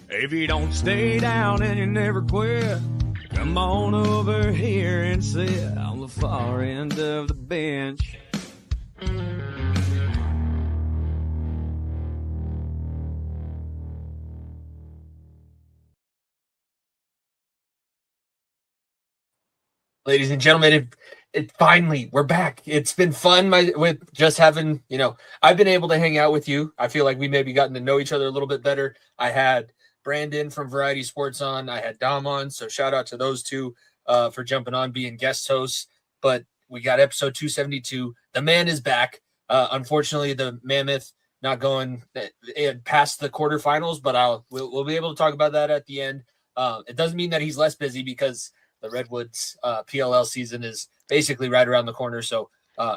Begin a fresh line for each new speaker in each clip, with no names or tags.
If you don't stay down and you never quit, come on over here and sit on the far end of the bench.
Ladies and gentlemen, it finally, we're back. It's been fun with just having, I've been able to hang out with you. I feel like we maybe gotten to know each other a little bit better. I had Brandon from Variety Sports on. I had Dom on. So shout out to those two for jumping on, being guest hosts. But we got episode 272. The man is back. Unfortunately, the Mammoth not going past the quarterfinals, but we'll be able to talk about that at the end. It doesn't mean that he's less busy because the Redwoods PLL season is basically right around the corner. So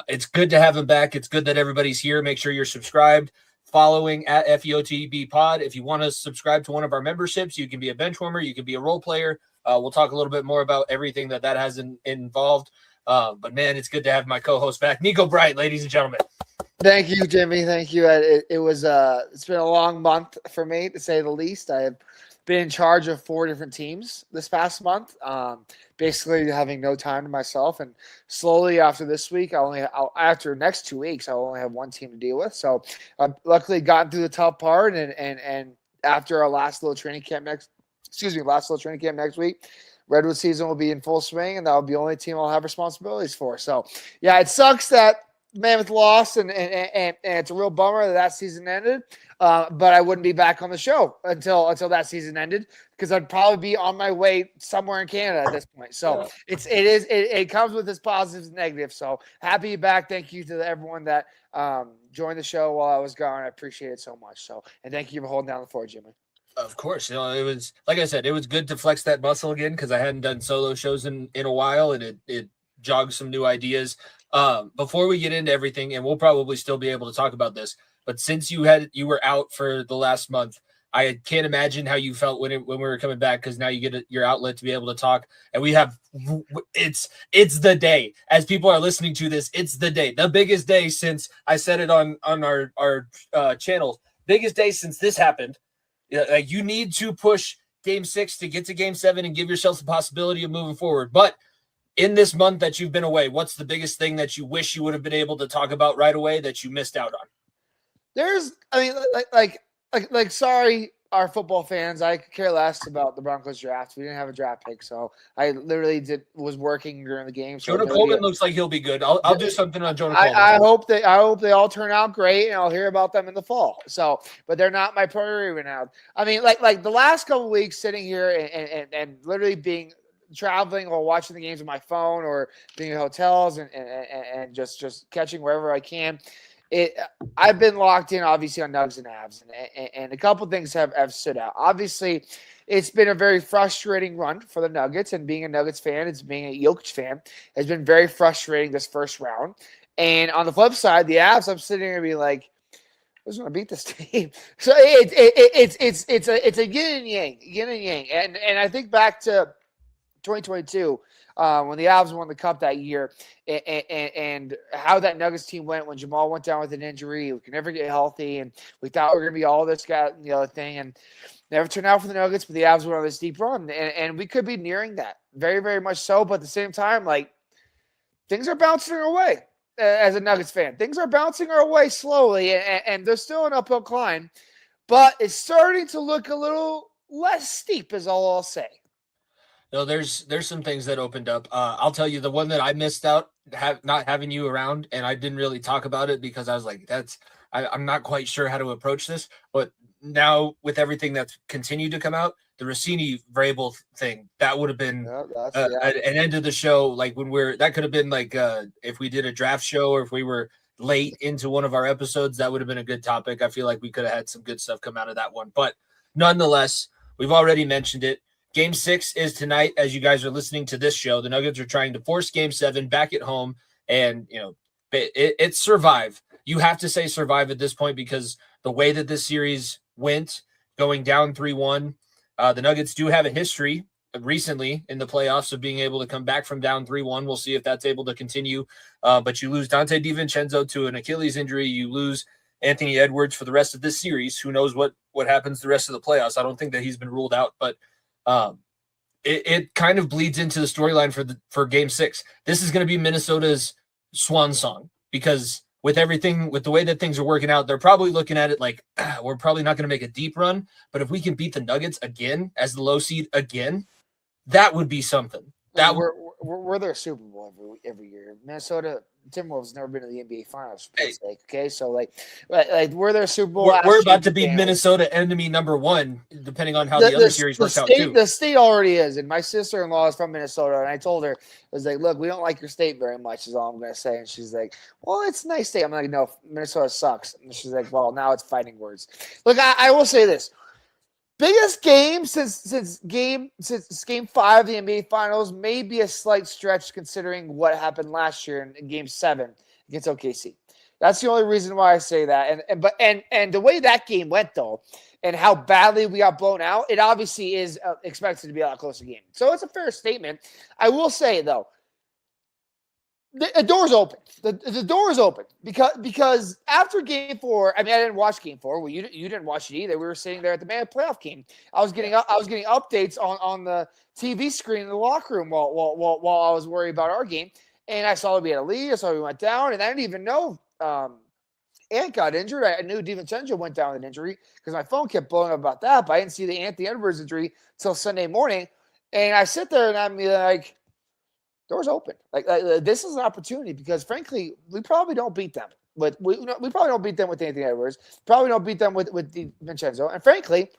it's good to have him back. It's good that everybody's here. Make sure you're subscribed, following at FEOTB Pod. If you want to subscribe to one of our memberships, you can be a benchwarmer, you can be a role player. We'll talk a little bit more about everything that has involved. But man, it's good to have my co-host back, Niko Bright, ladies and gentlemen.
Thank you, Jimmy. Thank you. It's been a long month for me, to say the least. I have been in charge of 4 different teams this past month, basically having no time to myself. And slowly after this week, after next 2 weeks, I'll only have one team to deal with. So I've luckily gotten through the tough part. And after our last little training camp next week, Redwood season will be in full swing, and that'll be the only team I'll have responsibilities for. So yeah, it sucks that Mammoth lost, and it's a real bummer that season ended. But I wouldn't be back on the show until that season ended, because I'd probably be on my way somewhere in Canada at this point. So it comes with its positives and negatives. So happy to be back. Thank you to everyone that joined the show while I was gone. I appreciate it so much. So, and thank you for holding down the fort, Jimmy.
Of course, it was, like I said, it was good to flex that muscle again, because I hadn't done solo shows in a while, and it jogged some new ideas. Before we get into everything, and we'll probably still be able to talk about this, but since you were out for the last month, I can't imagine how you felt when we were coming back, because now you get your outlet to be able to talk. And we have it's the day, as people are listening to this, it's the day, the biggest day since I said it on our channel, biggest day since this happened. Like, you need to push Game 6 to get to Game 7 and give yourself the possibility of moving forward. But in this month that you've been away, what's the biggest thing that you wish you would have been able to talk about right away that you missed out on?
Sorry, our football fans, I could care less about the Broncos draft. We didn't have a draft pick, so I literally was working during the game. So
Jonah Coleman looks like he'll be good. I'll do something on Jonah Coleman.
I hope they all turn out great, and I'll hear about them in the fall. So, but they're not my priority right now. I mean, like the last couple of weeks sitting here and literally traveling or watching the games on my phone, or being in hotels and just catching wherever I can. I've been locked in, obviously, on Nugs and Avs, and a couple things have stood out. Obviously, it's been a very frustrating run for the Nuggets, and being a Nuggets fan, being a Jokic fan, has been very frustrating this first round. And on the flip side, the Avs, I'm sitting here and being like, who's going to beat this team? So it's a yin and yang, and I think back to 2022. When the Avs won the Cup that year, and how that Nuggets team went when Jamal went down with an injury, we could never get healthy, and we thought we were going to be all this guy and the other thing, and never turned out for the Nuggets, but the Avs went on this deep run, and we could be nearing that, very, very much so, but at the same time, like, things are bouncing our way as a Nuggets fan. Things are bouncing our way slowly, and there's still an uphill climb, but it's starting to look a little less steep, is all I'll say.
No, there's some things that opened up. I'll tell you, the one that I missed out, not having you around, and I didn't really talk about it because I was like, I'm not quite sure how to approach this. But now with everything that's continued to come out, the Rossini Vrabel thing, that would have been an end of the show. Like, that could have been like if we did a draft show, or if we were late into one of our episodes, that would have been a good topic. I feel like we could have had some good stuff come out of that one. But nonetheless, we've already mentioned it. Game 6 is tonight. As you guys are listening to this show, the Nuggets are trying to force Game 7 back at home, and it's survive. You have to say survive at this point, because the way that this series went, going down 3-1, the Nuggets do have a history recently in the playoffs of being able to come back from down 3-1. We'll see if that's able to continue. But you lose Dante DiVincenzo to an Achilles injury. You lose Anthony Edwards for the rest of this series. Who knows what happens the rest of the playoffs? I don't think that he's been ruled out, but it kind of bleeds into the storyline for Game 6. This is going to be Minnesota's swan song, because with the way that things are working out, they're probably looking at it like, we're probably not going to make a deep run, but if we can beat the Nuggets again as the low seed again, that would be something.
We're their Super Bowl every year. Minnesota Timberwolves never been to the NBA Finals, for Pete's sake. Okay, so like we're their Super Bowl.
We're about to be Minnesota enemy number one, depending on how the other series works out too.
The state already is, and my sister-in-law is from Minnesota, and I told her, I was like, "Look, we don't like your state very much," is all I'm going to say. And she's like, "Well, it's a nice state." I'm like, "No, Minnesota sucks." And she's like, "Well, now it's fighting words." Look, I will say this. Biggest game since game 5 of the NBA Finals, may be a slight stretch considering what happened last year in Game 7 against OKC. That's the only reason why I say that. And the way that game went though, and how badly we got blown out, it obviously is expected to be a lot closer game. So it's a fair statement. I will say though, the door's open. The door is open because after Game 4, I mean, I didn't watch Game 4. Well, you didn't watch it either. We were sitting there at the playoff game. I was getting updates on the TV screen in the locker room while I was worried about our game. And I saw that we had a lead. I saw we went down, and I didn't even know Ant got injured. I knew DiVincenzo went down with an injury because my phone kept blowing up about that. But I didn't see the Anthony Edwards injury until Sunday morning. And I sit there and I'm like, doors open. Like this is an opportunity because, frankly, we probably don't beat them. We probably don't beat them with Anthony Edwards. Probably don't beat them with DiVincenzo. And frankly,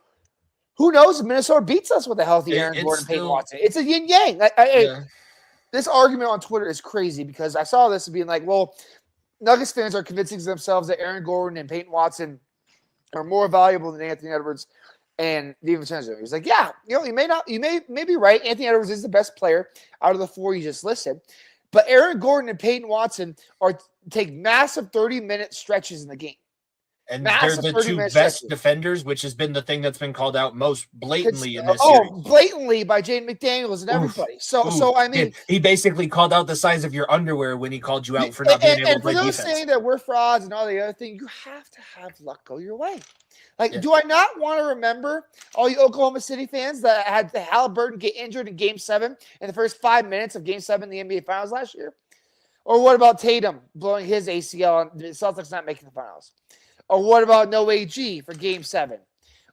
who knows if Minnesota beats us with a healthy Aaron Gordon, Peyton Watson? It's a yin yang. This argument on Twitter is crazy because I saw this being like, well, Nuggets fans are convincing themselves that Aaron Gordon and Peyton Watson are more valuable than Anthony Edwards and DiVincenzo. He's like, yeah, you may be right. Anthony Edwards is the best player out of the 4 you just listed, but Aaron Gordon and Peyton Watson take massive 30-minute stretches in the game.
And they're the two best defenders, which has been the thing that's been called out most blatantly in this series.
Blatantly by Jaden McDaniels and everybody. So I mean,
he basically called out the size of your underwear when he called you out for not being able to play defense. And for those
saying that we're frauds and all the other things, you have to have luck go your way. Do I not want to remember all you Oklahoma City fans that had the Halliburton get injured in Game 7 in the first 5 minutes of Game 7 in the NBA Finals last year? Or what about Tatum blowing his ACL and the Celtics not making the finals? Or what about no AG for Game 7?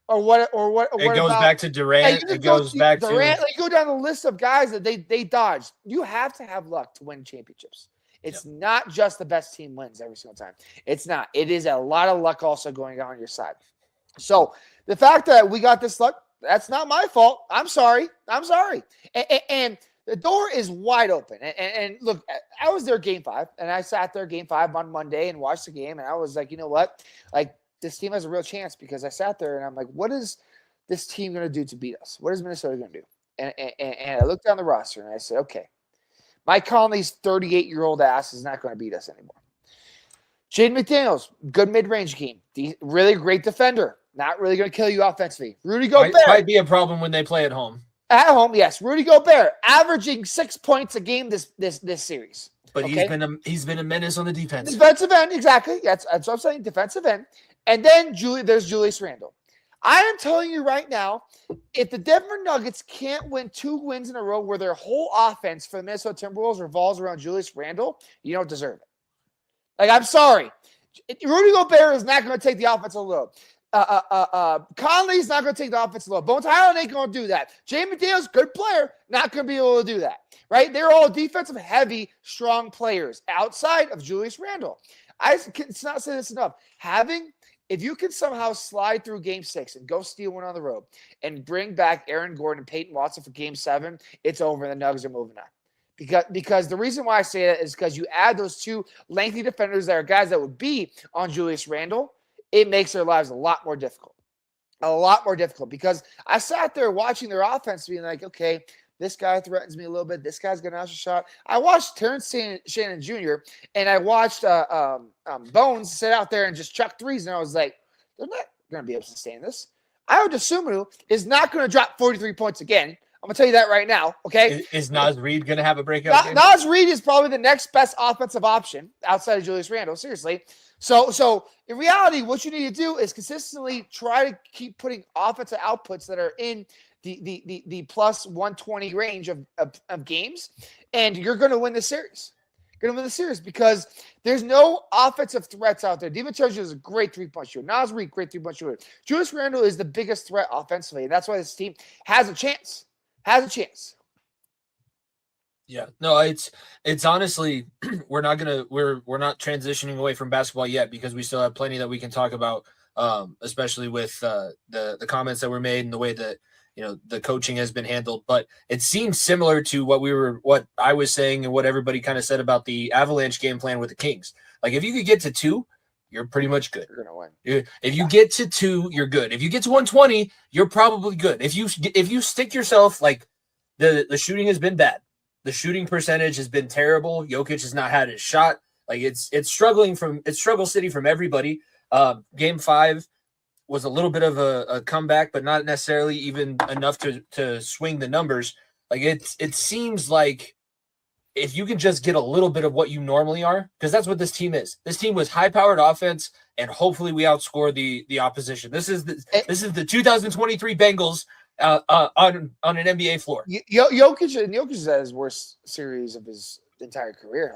Or what
it goes back to Durant. It goes back to
Durant. Like, go down the list of guys that they dodged. You have to have luck to win championships. It's not just the best team wins every single time. It's not. It is a lot of luck also going on your side. So the fact that we got this luck, that's not my fault. I'm sorry. And the door is wide open. And look, I was there Game 5, and I sat there Game 5 on Monday and watched the game, and I was like, you know what? Like, this team has a real chance because I sat there and I'm like, what is this team going to do to beat us? What is Minnesota going to do? And I looked down the roster and I said, okay, Mike Conley's 38-year-old ass is not going to beat us anymore. Jaden McDaniels, good mid-range game. Really great defender. Not really going to kill you offensively. Rudy Gobert.
Might be a problem when they play at home.
At home, yes. Rudy Gobert averaging 6 points a game this series.
But he's been a menace on the defense.
Defensive end, exactly. That's what I'm saying. Defensive end. And then there's Julius Randle. I am telling you right now, if the Denver Nuggets can't win 2 wins in a row where their whole offense for the Minnesota Timberwolves revolves around Julius Randle, you don't deserve it. Like, I'm sorry. Rudy Gobert is not going to take the offensive load. Conley's not going to take the offensive load. Bones Highland ain't going to do that. Jaden McDaniels, good player, not going to be able to do that. Right? They're all defensive heavy, strong players outside of Julius Randle. I cannot say this enough. If you can somehow slide through Game 6 and go steal one on the road and bring back Aaron Gordon and Peyton Watson for Game 7, it's over and the Nuggets are moving on. Because the reason why I say that is because you add those 2 lengthy defenders that are guys that would be on Julius Randle, it makes their lives a lot more difficult. A lot more difficult because I sat there watching their offense being like, okay, this guy threatens me a little bit. This guy's going to have a shot. I watched Terrence Shannon Jr. and I watched Bones sit out there and just chuck threes. And I was like, they're not going to be able to sustain this. Ayo Dosunmu is not going to drop 43 points again. I'm gonna tell you that right now. Okay.
Is Nas Reed gonna have a breakout game?
Nas Reed is probably the next best offensive option outside of Julius Randle. Seriously. So in reality, what you need to do is consistently try to keep putting offensive outputs that are in the plus 120 range of games, and you're going to win the series. You're going to win the series because there's no offensive threats out there. DiVincenzo is a great three-point shooter. Nas Reed, great three-point shooter. Julius Randle is the biggest threat offensively, and that's why this team has a chance.
Yeah, no, it's honestly we're not transitioning away from basketball yet because we still have plenty that we can talk about, especially with the comments that were made and the way that the coaching has been handled. But it seems similar to what I was saying and what everybody kind of said about the Avalanche game plan with the Kings. Like if you could get to 2, you're pretty much good.
You're gonna win.
If you get to 2, you're good. If you get to 120, you're probably good. If you stick yourself, like the shooting has been bad. The shooting percentage has been terrible. Jokic has not had his shot. Like it's struggle city from everybody. Game 5 was a little bit of a comeback, but not necessarily even enough to swing the numbers. Like it seems like if you can just get a little bit of what you normally are, because that's what this team is. This team was high-powered offense, and hopefully we outscore the opposition. This is the 2023 Bengals on an NBA floor.
Jokic has had his worst series of his entire career.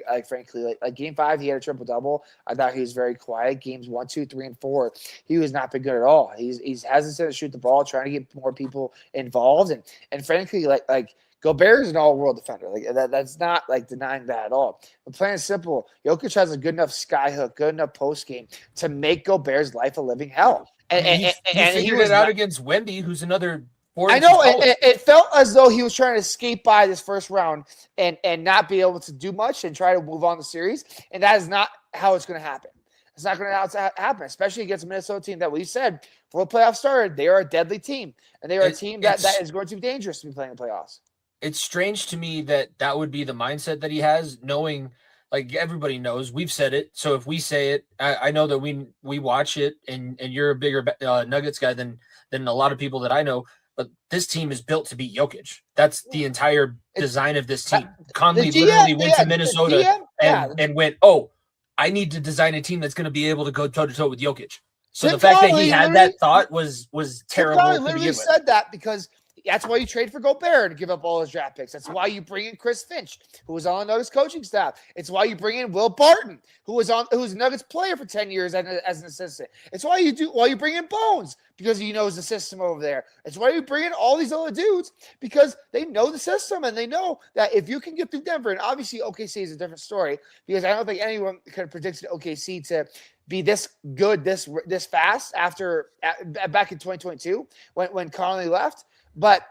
Like frankly, like game 5, he had a triple double. I thought he was very quiet. Games 1, 2, 3, and 4, he was not been good at all. He's hesitant to shoot the ball, trying to get more people involved, and frankly, like Gobert is an all-world defender. Like that's not like denying that at all. But plain and simple, Jokic has a good enough skyhook, good enough post game to make Gobert's life a living hell. And
he figured it out against Wemby, who's another.
I know it felt as though he was trying to skate by this first round and not be able to do much and try to move on the series. And that is not how it's going to happen. It's not going to happen, especially against a Minnesota team that we said before the playoffs started, they are a deadly team. And they are a team that is going to be dangerous to be playing the playoffs. It's
strange to me that would be the mindset that he has, knowing like everybody knows we've said it. So if we say it, I know that we watch it and you're a bigger Nuggets guy than a lot of people that I know. But this team is built to beat Jokic. That's the entire design of this team. Conley literally went to Minnesota and went, oh, I need to design a team that's going to be able to go toe-to-toe with Jokic. So the fact that he had that thought was terrible.
Conley literally said that because that's why you trade for Gobert to give up all his draft picks. That's why you bring in Chris Finch, who was on the Nuggets coaching staff. It's why you bring in Will Barton, who was a Nuggets player for 10 years as an assistant. It's why you bring in Bones, because he knows the system over there. It's why you bring in all these other dudes, because they know the system and they know that if you can get through Denver, and obviously OKC is a different story, because I don't think anyone could have predicted OKC to be this good this fast back in 2022 when Conley left. But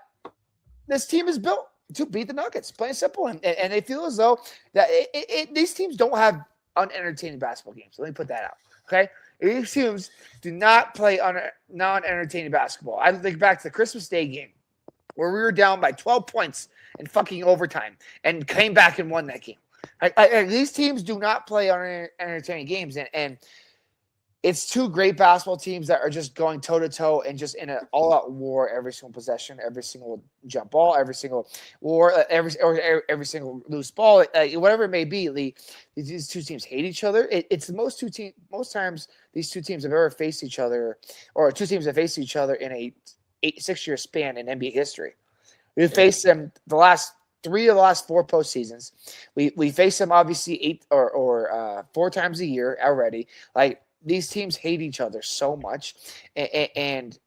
this team is built to beat the Nuggets, plain and simple. And they feel as though that these teams don't have unentertaining basketball games. Let me put that out, okay? These teams do not play non-entertaining basketball. I think back to the Christmas Day game where we were down by 12 points in fucking overtime and came back and won that game. These teams do not play unentertaining games, and it's two great basketball teams that are just going toe-to-toe and just in an all-out war every single possession, every single jump ball, every single war, every single loose ball, whatever it may be. These two teams hate each other. It's the most times these two teams have ever faced each other, or two teams have faced each other in a 6-year span in NBA history. We've faced them the last 3 of the last 4 postseasons. We face them obviously 8 or 4 times a year already. Like, these teams hate each other so much, and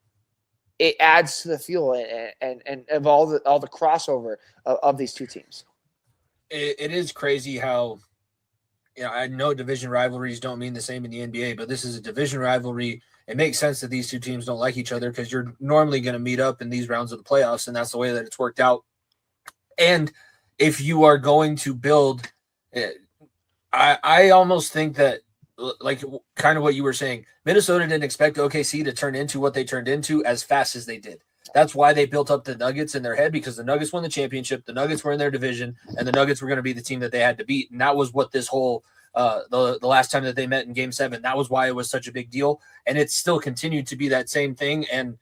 it adds to the feel and of all the crossover of these two teams.
It is crazy how, I know division rivalries don't mean the same in the NBA, but this is a division rivalry. It makes sense that these two teams don't like each other because you're normally going to meet up in these rounds of the playoffs, and that's the way that it's worked out. And if you are going to build, I almost think that, like kind of what you were saying, Minnesota didn't expect OKC to turn into what they turned into as fast as they did. That's why they built up the Nuggets in their head, because the Nuggets won the championship, the Nuggets were in their division, and the Nuggets were going to be the team that they had to beat. And that was what this whole the last time that they met in Game 7, that was why it was such a big deal. And it's still continued to be that same thing. And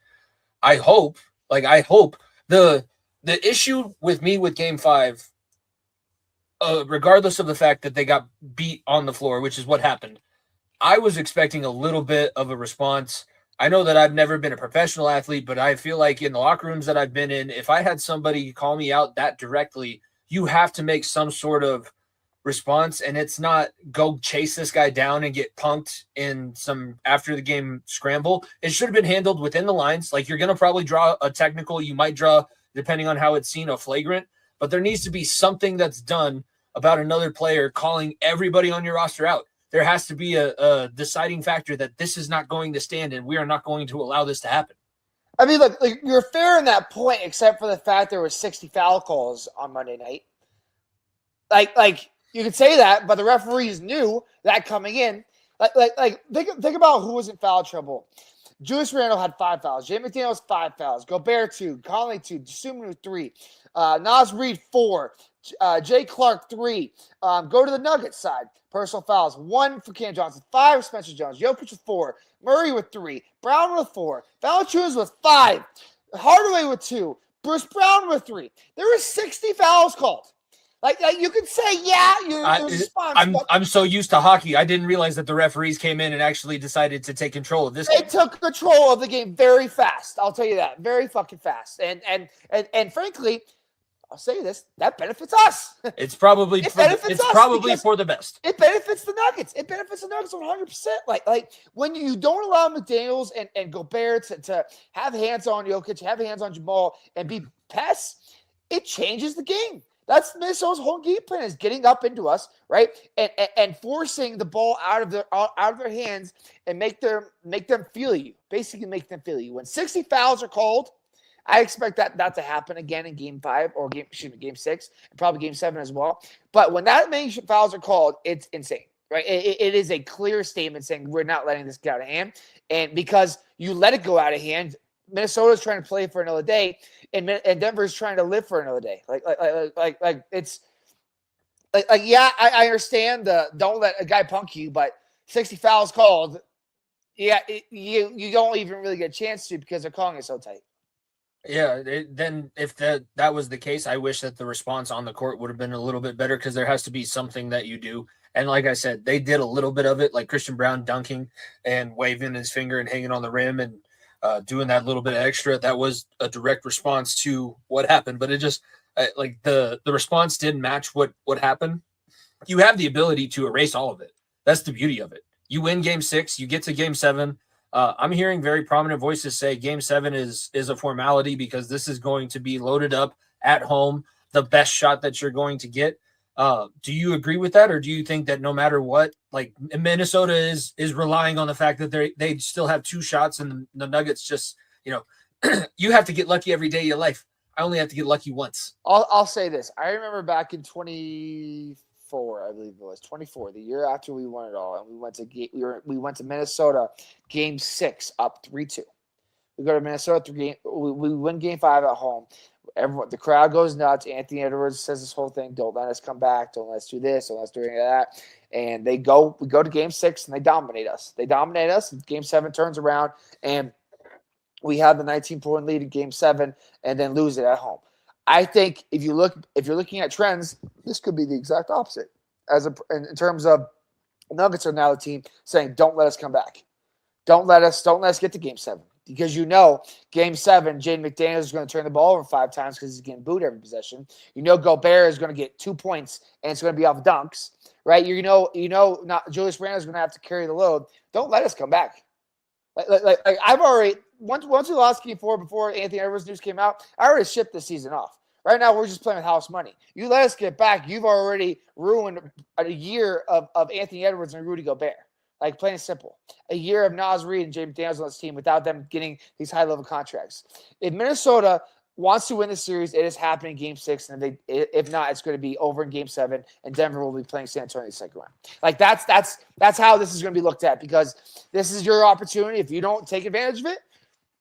I hope the the issue with me with Game 5, regardless of the fact that they got beat on the floor, which is what happened, I was expecting a little bit of a response. I know that I've never been a professional athlete, but I feel like in the locker rooms that I've been in, if I had somebody call me out that directly, you have to make some sort of response, and it's not go chase this guy down and get punked in some after the game scramble. It should have been handled within the lines. Like, you're going to probably draw a technical. You might draw, depending on how it's seen, a flagrant, but there needs to be something that's done about another player calling everybody on your roster out. There has to be a deciding factor that this is not going to stand and we are not going to allow this to happen.
I mean, look, like, you're fair in that point, except for the fact there were 60 foul calls on Monday night. Like you could say that, but the referees knew that coming in. Think about who was in foul trouble. Julius Randle had 5 fouls. Jay McDaniels 5 fouls. Gobert 2. Conley 2. Suminu 3. Naz Reid 4. Jay Clark 3. Go to the Nuggets side. Personal fouls. 1 for Cam Johnson. 5 for Spencer Jones. Jokic with 4. Murray with 3. Brown with 4. Valanciunas with 5. Hardaway with 2. Bruce Brown with 3. There were 60 fouls called. Like you could say, yeah,
I'm so used to hockey. I didn't realize that the referees came in and actually decided to take control of this.
They took control of the game very fast. I'll tell you that, very fucking fast. And frankly, I'll say this: that benefits us.
It's probably for the best.
It benefits the Nuggets. It benefits the Nuggets 100%. Like when you don't allow McDaniels and Gobert to have hands on Jokic, have hands on Jamal, and be pests, it changes the game. That's Minnesota's whole game plan, is getting up into us, right, and forcing the ball out of their hands and make them feel you. Basically, make them feel you. When 60 fouls are called, I expect that to happen again in Game 5 or Game 6, and probably Game 7 as well. But when that many fouls are called, it's insane, right? It is a clear statement saying we're not letting this get out of hand, and because you let it go out of hand, Minnesota's trying to play for another day, and Denver's trying to live for another day. Like it's like yeah, I understand the don't let a guy punk you, but 60 fouls called, yeah, you don't even really get a chance to because they're calling it so tight.
Yeah, then if that was the case, I wish that the response on the court would have been a little bit better, because there has to be something that you do. And like I said, they did a little bit of it, like Christian Brown dunking and waving his finger and hanging on the rim and doing that little bit extra. That was a direct response to what happened, but it just like the response didn't match what happened. You have the ability to erase all of it. That's the beauty of it. You win Game 6, you get to Game 7. I'm hearing very prominent voices say Game 7 is a formality because this is going to be loaded up at home, the best shot that you're going to get. Do you agree with that, or do you think that no matter what, like Minnesota is relying on the fact that they still have 2 shots and the Nuggets just, you have to get lucky every day of your life. I only have to get lucky once.
I'll say this. I remember back in 24, I believe it was 24, the year after we won it all, and we went to Minnesota, Game 6, up 3-2. We go to Minnesota we win Game 5 at home. Everyone, the crowd goes nuts. Anthony Edwards says this whole thing: "Don't let us come back. Don't let us do this. Don't let us do any of that." And we go to Game 6, and they dominate us. And Game 7 turns around, and we have the 19-point lead in Game 7, and then lose it at home. I think if you're looking at trends, this could be the exact opposite. In terms of Nuggets are now the team saying, "Don't let us come back. Don't let us get to Game 7." Because Game 7, Jaden McDaniels is going to turn the ball over 5 times because he's getting booed every possession. Gobert is going to get 2 points, and it's going to be off dunks, right? Not Julius Randle is going to have to carry the load. Don't let us come back. Like I've already once we lost Game 4 before Anthony Edwards news came out, I already shipped the season off. Right now, we're just playing with house money. You let us get back, you've already ruined a year of Anthony Edwards and Rudy Gobert. Like, plain and simple. A year of Naz Reid and James McDaniels on this team without them getting these high-level contracts. If Minnesota wants to win the series, it is happening in Game 6. And if not, it's going to be over in Game 7, and Denver will be playing San Antonio in the second round. Like, that's how this is going to be looked at, because this is your opportunity. If you don't take advantage of it,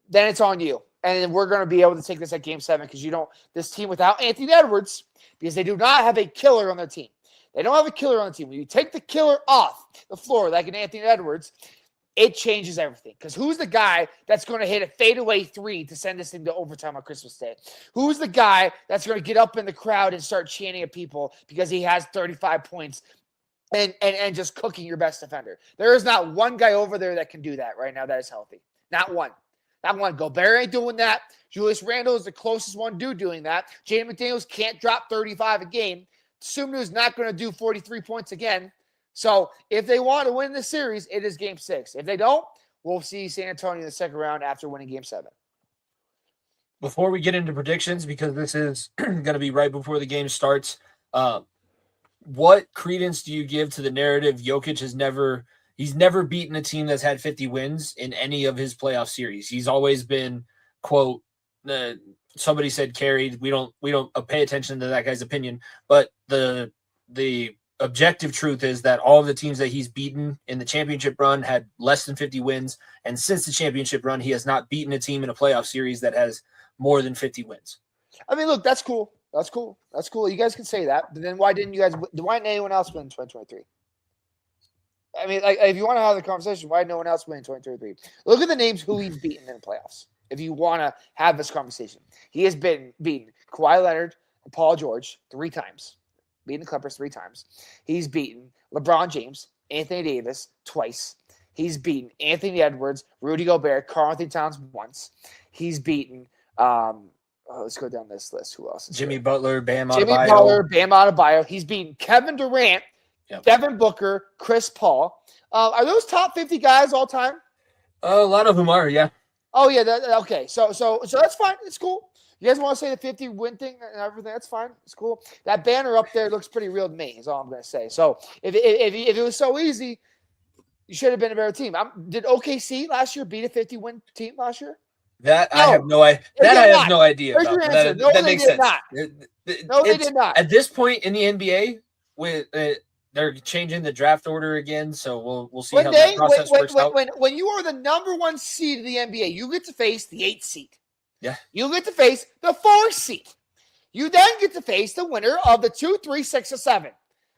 then it's on you. And then we're going to be able to take this at Game 7, because this team without Anthony Edwards, because they do not have a killer on their team. They don't have a killer on the team. When you take the killer off the floor, like an Anthony Edwards, it changes everything. Because who's the guy that's going to hit a fadeaway 3 to send this thing to overtime on Christmas Day? Who's the guy that's going to get up in the crowd and start chanting at people because he has 35 points and just cooking your best defender? There is not one guy over there that can do that right now that is healthy. Not one. Not one. Gobert ain't doing that. Julius Randle is the closest one doing that. Jaden McDaniels can't drop 35 a game. Sumner's not going to do 43 points again. So if they want to win the series, it is game 6. If they don't, we'll see San Antonio in the second round after winning game 7.
Before we get into predictions, because this is going to be right before the game starts, what credence do you give to the narrative Jokic he's never beaten a team that's had 50 wins in any of his playoff series? He's always been, quote, somebody said carried. We don't pay attention to that guy's opinion, but the objective truth is that all of the teams that he's beaten in the championship run had less than 50 wins. And since the championship run, he has not beaten a team in a playoff series that has more than 50 wins.
I mean, look, that's cool. That's cool. That's cool. You guys can say that. But then why didn't anyone else win in 2023? I mean, like, if you want to have the conversation, why did no one else win in 2023? Look at the names who he's beaten in the playoffs. If you want to have this conversation, he has been beaten Kawhi Leonard and Paul George 3 times. Beaten the Clippers 3 times. He's beaten LeBron James, Anthony Davis twice. He's beaten Anthony Edwards, Rudy Gobert, Karl-Anthony Towns once. He's beaten let's go down this list. Who else?
Jimmy Butler, Bam Adebayo.
Jimmy Butler, Bam Adebayo. He's beaten Kevin Durant, Devin Booker, Chris Paul. Are those top 50 guys all time?
A lot of them are, yeah.
Oh yeah. Okay. So that's fine. It's cool. You guys want to say the 50 win thing and everything? That's fine. It's cool. That banner up there looks pretty real to me, is all I'm going to say. So if it was so easy, you should have been a better team. Did OKC last year beat a 50-win team last year?
I have no idea.
Where's your answer? No, they did not. No, they did not.
At this point in the NBA, with they're changing the draft order again, so we'll see how that process works out.
When you are the number 1 seed of the NBA, you get to face the 8th seed.
Yeah.
You get to face the 4th seed. You then get to face the winner of the 2, 3, 6, or 7.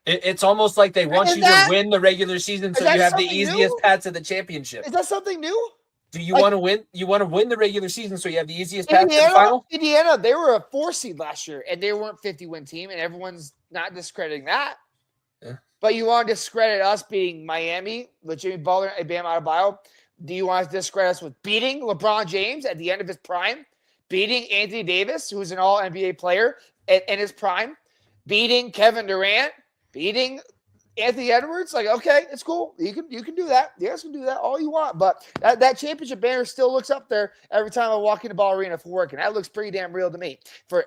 It's almost like they want you to win the regular season so you have the easiest path to the championship.
Is that something new?
Do you want to win? You want to win the regular season so you have the easiest path to the final?
Indiana, they were a 4 seed last year, and they weren't 50-win team, and everyone's not discrediting that.
Yeah.
But you want to discredit us beating Miami with Jimmy Butler and Bam Adebayo? Do you want to discredit us with beating LeBron James at the end of his prime? Beating Anthony Davis, who's an all-NBA player in his prime? Beating Kevin Durant? Beating Anthony Edwards? Like, okay, it's cool. You can do that. You guys can do that all you want. But that championship banner still looks up there every time I walk in the ball arena for work, and that looks pretty damn real to me.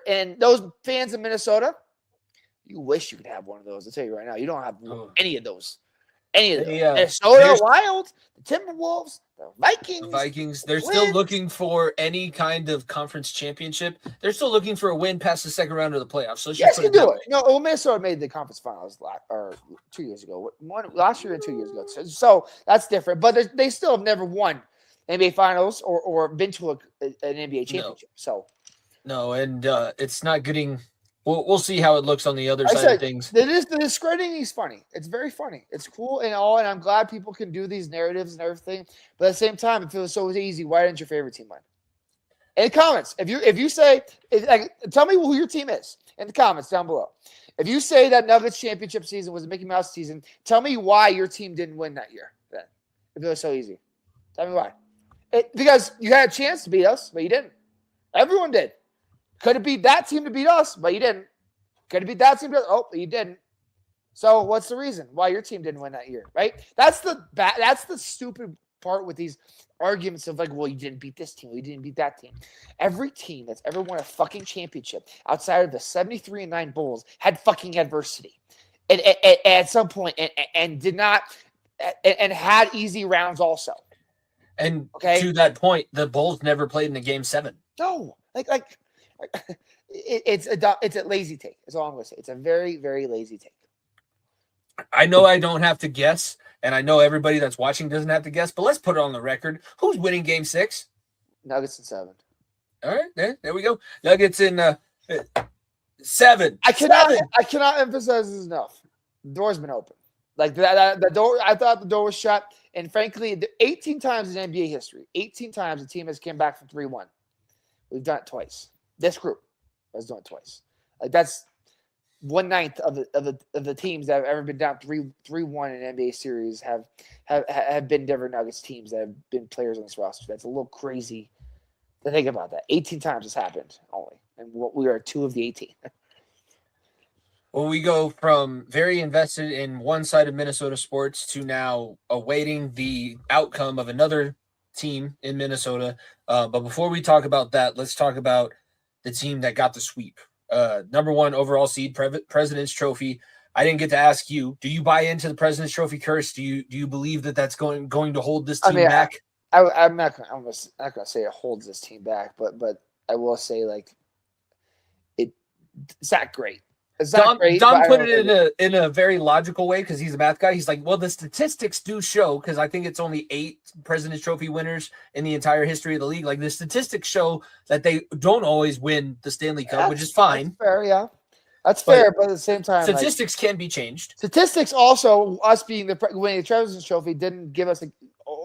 And those fans in Minnesota, you wish you could have one of those. I'll tell you right now, you don't have any of those. Minnesota Wild, the Timberwolves, the Vikings.
They're still looking for any kind of conference championship. They're still looking for a win past the second round of the playoffs. So
yes, you can do it. No, Minnesota made the conference finals 2 years ago. Last year and 2 years ago. So that's different. But they still have never won NBA finals or been to an NBA championship.
No, and it's not getting. We'll see how it looks on the other side of things.
The discrediting is funny. It's very funny. It's cool and all, and I'm glad people can do these narratives and everything. But at the same time, it feels so easy. Why didn't your favorite team win? In the comments, if you say, tell me who your team is in the comments down below. If you say that Nuggets championship season was a Mickey Mouse season, tell me why your team didn't win that year. Then, if it was so easy, tell me why. Because you had a chance to beat us, but you didn't. Everyone did. Could have beat that team to beat us, but you didn't. Could have beat that team to but you didn't. So what's the reason why your team didn't win that year, right? That's the stupid part with these arguments of like, well, you didn't beat this team, well, you didn't beat that team. Every team that's ever won a fucking championship outside of the 73-9 Bulls had fucking adversity, and at some point, and did not, and had easy rounds also.
And to that point, the Bulls never played in the game 7.
No, like. It's a lazy take. That's all I'm going to say. It's a very, very lazy take.
I know I don't have to guess, and I know everybody that's watching doesn't have to guess, but let's put it on the record. Who's winning game 6?
Nuggets in 7.
All right, there we go. Nuggets in 7.
I cannot emphasize this enough. The door's been open. Like the door, I thought the door was shut. And frankly, 18 times in NBA history, 18 times a team has come back from 3-1. We've done it twice. This group has done it twice. Like that's 1/9 of the teams that have ever been down 3-1 in NBA series have been Denver Nuggets teams that have been players on this roster. That's a little crazy to think about that. 18 times it's happened only, and we are 2 of the 18.
Well, we go from very invested in one side of Minnesota sports to now awaiting the outcome of another team in Minnesota. But before we talk about that, let's talk about the team that got the sweep. Number 1 overall seed, President's Trophy. I didn't get to ask you. Do you buy into the President's Trophy curse? Do you believe that that's going to hold this team back?
I'm not going to say it holds this team back, but I will say like it's not great.
Don put it in a very logical way because he's a math guy. He's like, well, the statistics do show, because I think it's only 8 President's Trophy winners in the entire history of the league. Like the statistics show that they don't always win the Stanley Cup, which is fine.
That's fair, yeah. That's fair, but at the same time,
statistics can be changed.
Statistics also, us being winning the President's Trophy didn't give us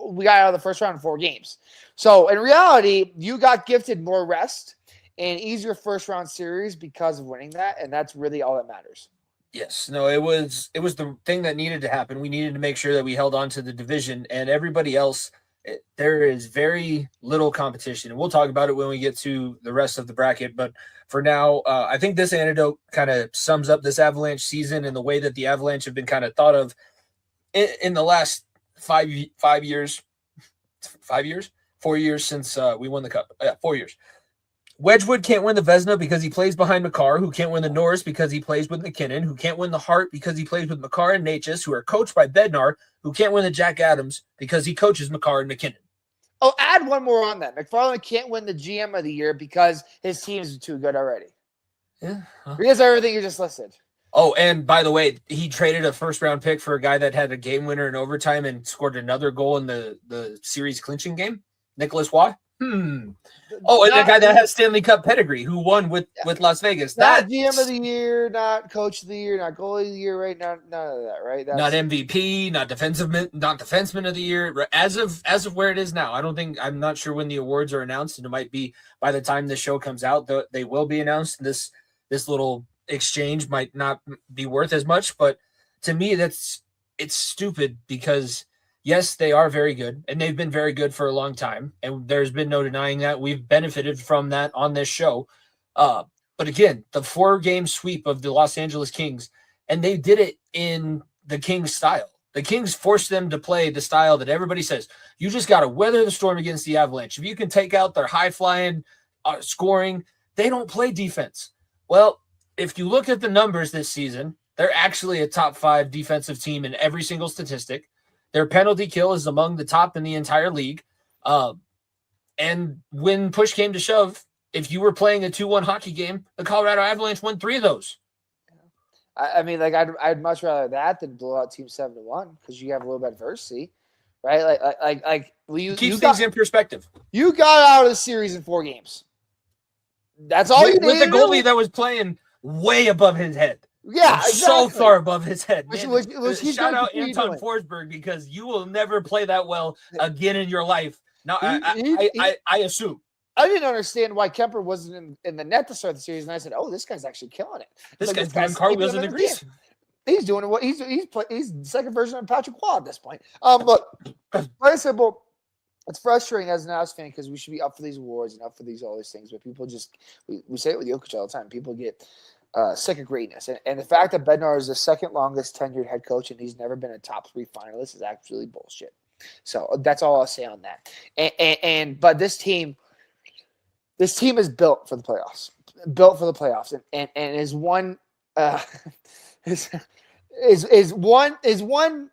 we got out of the first round in 4 games. So in reality, you got gifted more rest and easier first round series because of winning that, and that's really all that matters.
Yes, no, it was the thing that needed to happen. We needed to make sure that we held on to the division, and everybody else. There is very little competition, and we'll talk about it when we get to the rest of the bracket. But for now, I think this anecdote kind of sums up this Avalanche season and the way that the Avalanche have been kind of thought of in the last 4 years since we won the cup. 4 years. Wedgwood can't win the Vezina because he plays behind Makar, who can't win the Norris because he plays with McKinnon, who can't win the Hart because he plays with Makar and Natchez, who are coached by Bednar, who can't win the Jack Adams because he coaches Makar and McKinnon.
Oh, add one more on that. McFarland can't win the GM of the year because his teams are too good already.
Yeah.
Because everything you just listed.
Oh, and by the way, he traded a first-round pick for a guy that had a game winner in overtime and scored another goal in the series clinching game, Nicholas Waugh. Oh, and the guy that has Stanley Cup pedigree, who won with Las Vegas.
Not GM of the year, not coach of the year, not goalie of the year, right? None of that, right? That's...
Not MVP, not defenseman of the year. As of where it is now, I'm not sure when the awards are announced, and it might be by the time this show comes out, they will be announced. This little exchange might not be worth as much, but to me, it's stupid because. Yes, they are very good, and they've been very good for a long time, and there's been no denying that. We've benefited from that on this show. But again, the 4-game sweep of the Los Angeles Kings, and they did it in the Kings style. The Kings forced them to play the style that everybody says, you just got to weather the storm against the Avalanche. If you can take out their high-flying scoring, they don't play defense. Well, if you look at the numbers this season, they're actually a top 5 defensive team in every single statistic. Their penalty kill is among the top in the entire league. And when push came to shove, if you were playing a 2-1 hockey game, the Colorado Avalanche won 3 of those.
I mean, like I'd much rather that than blow out Team 7-1 because you have a little bit of adversity, right? Like you
keeps things in perspective.
You got out of the series in 4 games. That's all you needed
with the goalie that was playing way above his head.
Yeah, exactly.
So far above his head.
Shout
out Anton Forsberg because you will never play that well again in your life. Now, I assume.
I didn't understand why Kemper wasn't in the net to start the series, and I said, "Oh, this guy's actually killing it.
This guy's doing cartwheels in the grease.
He's doing what he's the second version of Patrick Waugh at this point." But I said, "Well, it's frustrating as an Avs fan because we should be up for these awards and up for all these things, but people just we say it with Jokic all the time. People get." Sick of greatness. And the fact that Bednar is the second longest tenured head coach and he's never been a top 3 finalist is actually bullshit. So that's all I'll say on that. But this team is built for the playoffs. And is one is one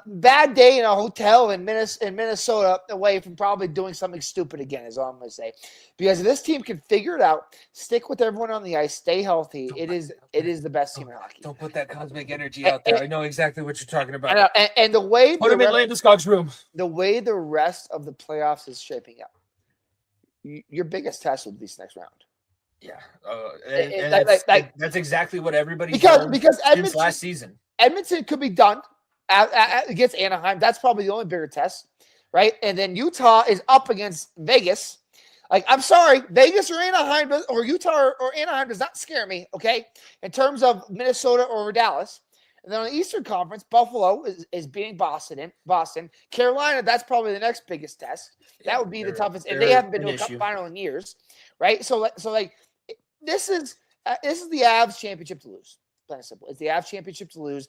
bad day in a hotel in Minnesota away from probably doing something stupid again, is all I'm going to say. Because if this team can figure it out, stick with everyone on the ice, stay healthy, it is the best team in hockey.
Don't put that cosmic energy out there. I know exactly what you're talking about.
And the way
put him in Landeskog's room.
The way the rest of the playoffs is shaping up, your biggest test will be this next round.
Yeah, that's exactly what everybody's
because
since last season.
Edmonton could be done against Anaheim. That's probably the only bigger test, right? And then Utah is up against Vegas. Like, I'm sorry, Vegas or Anaheim or Utah or Anaheim does not scare me, okay? In terms of Minnesota or Dallas. And then on the Eastern Conference, Buffalo is beating Boston. Carolina, that's probably the next biggest test. That would be the toughest. And they haven't been to a cup final in years, right? So this is the Avs championship to lose. Plain and simple. It's the Avs championship to lose.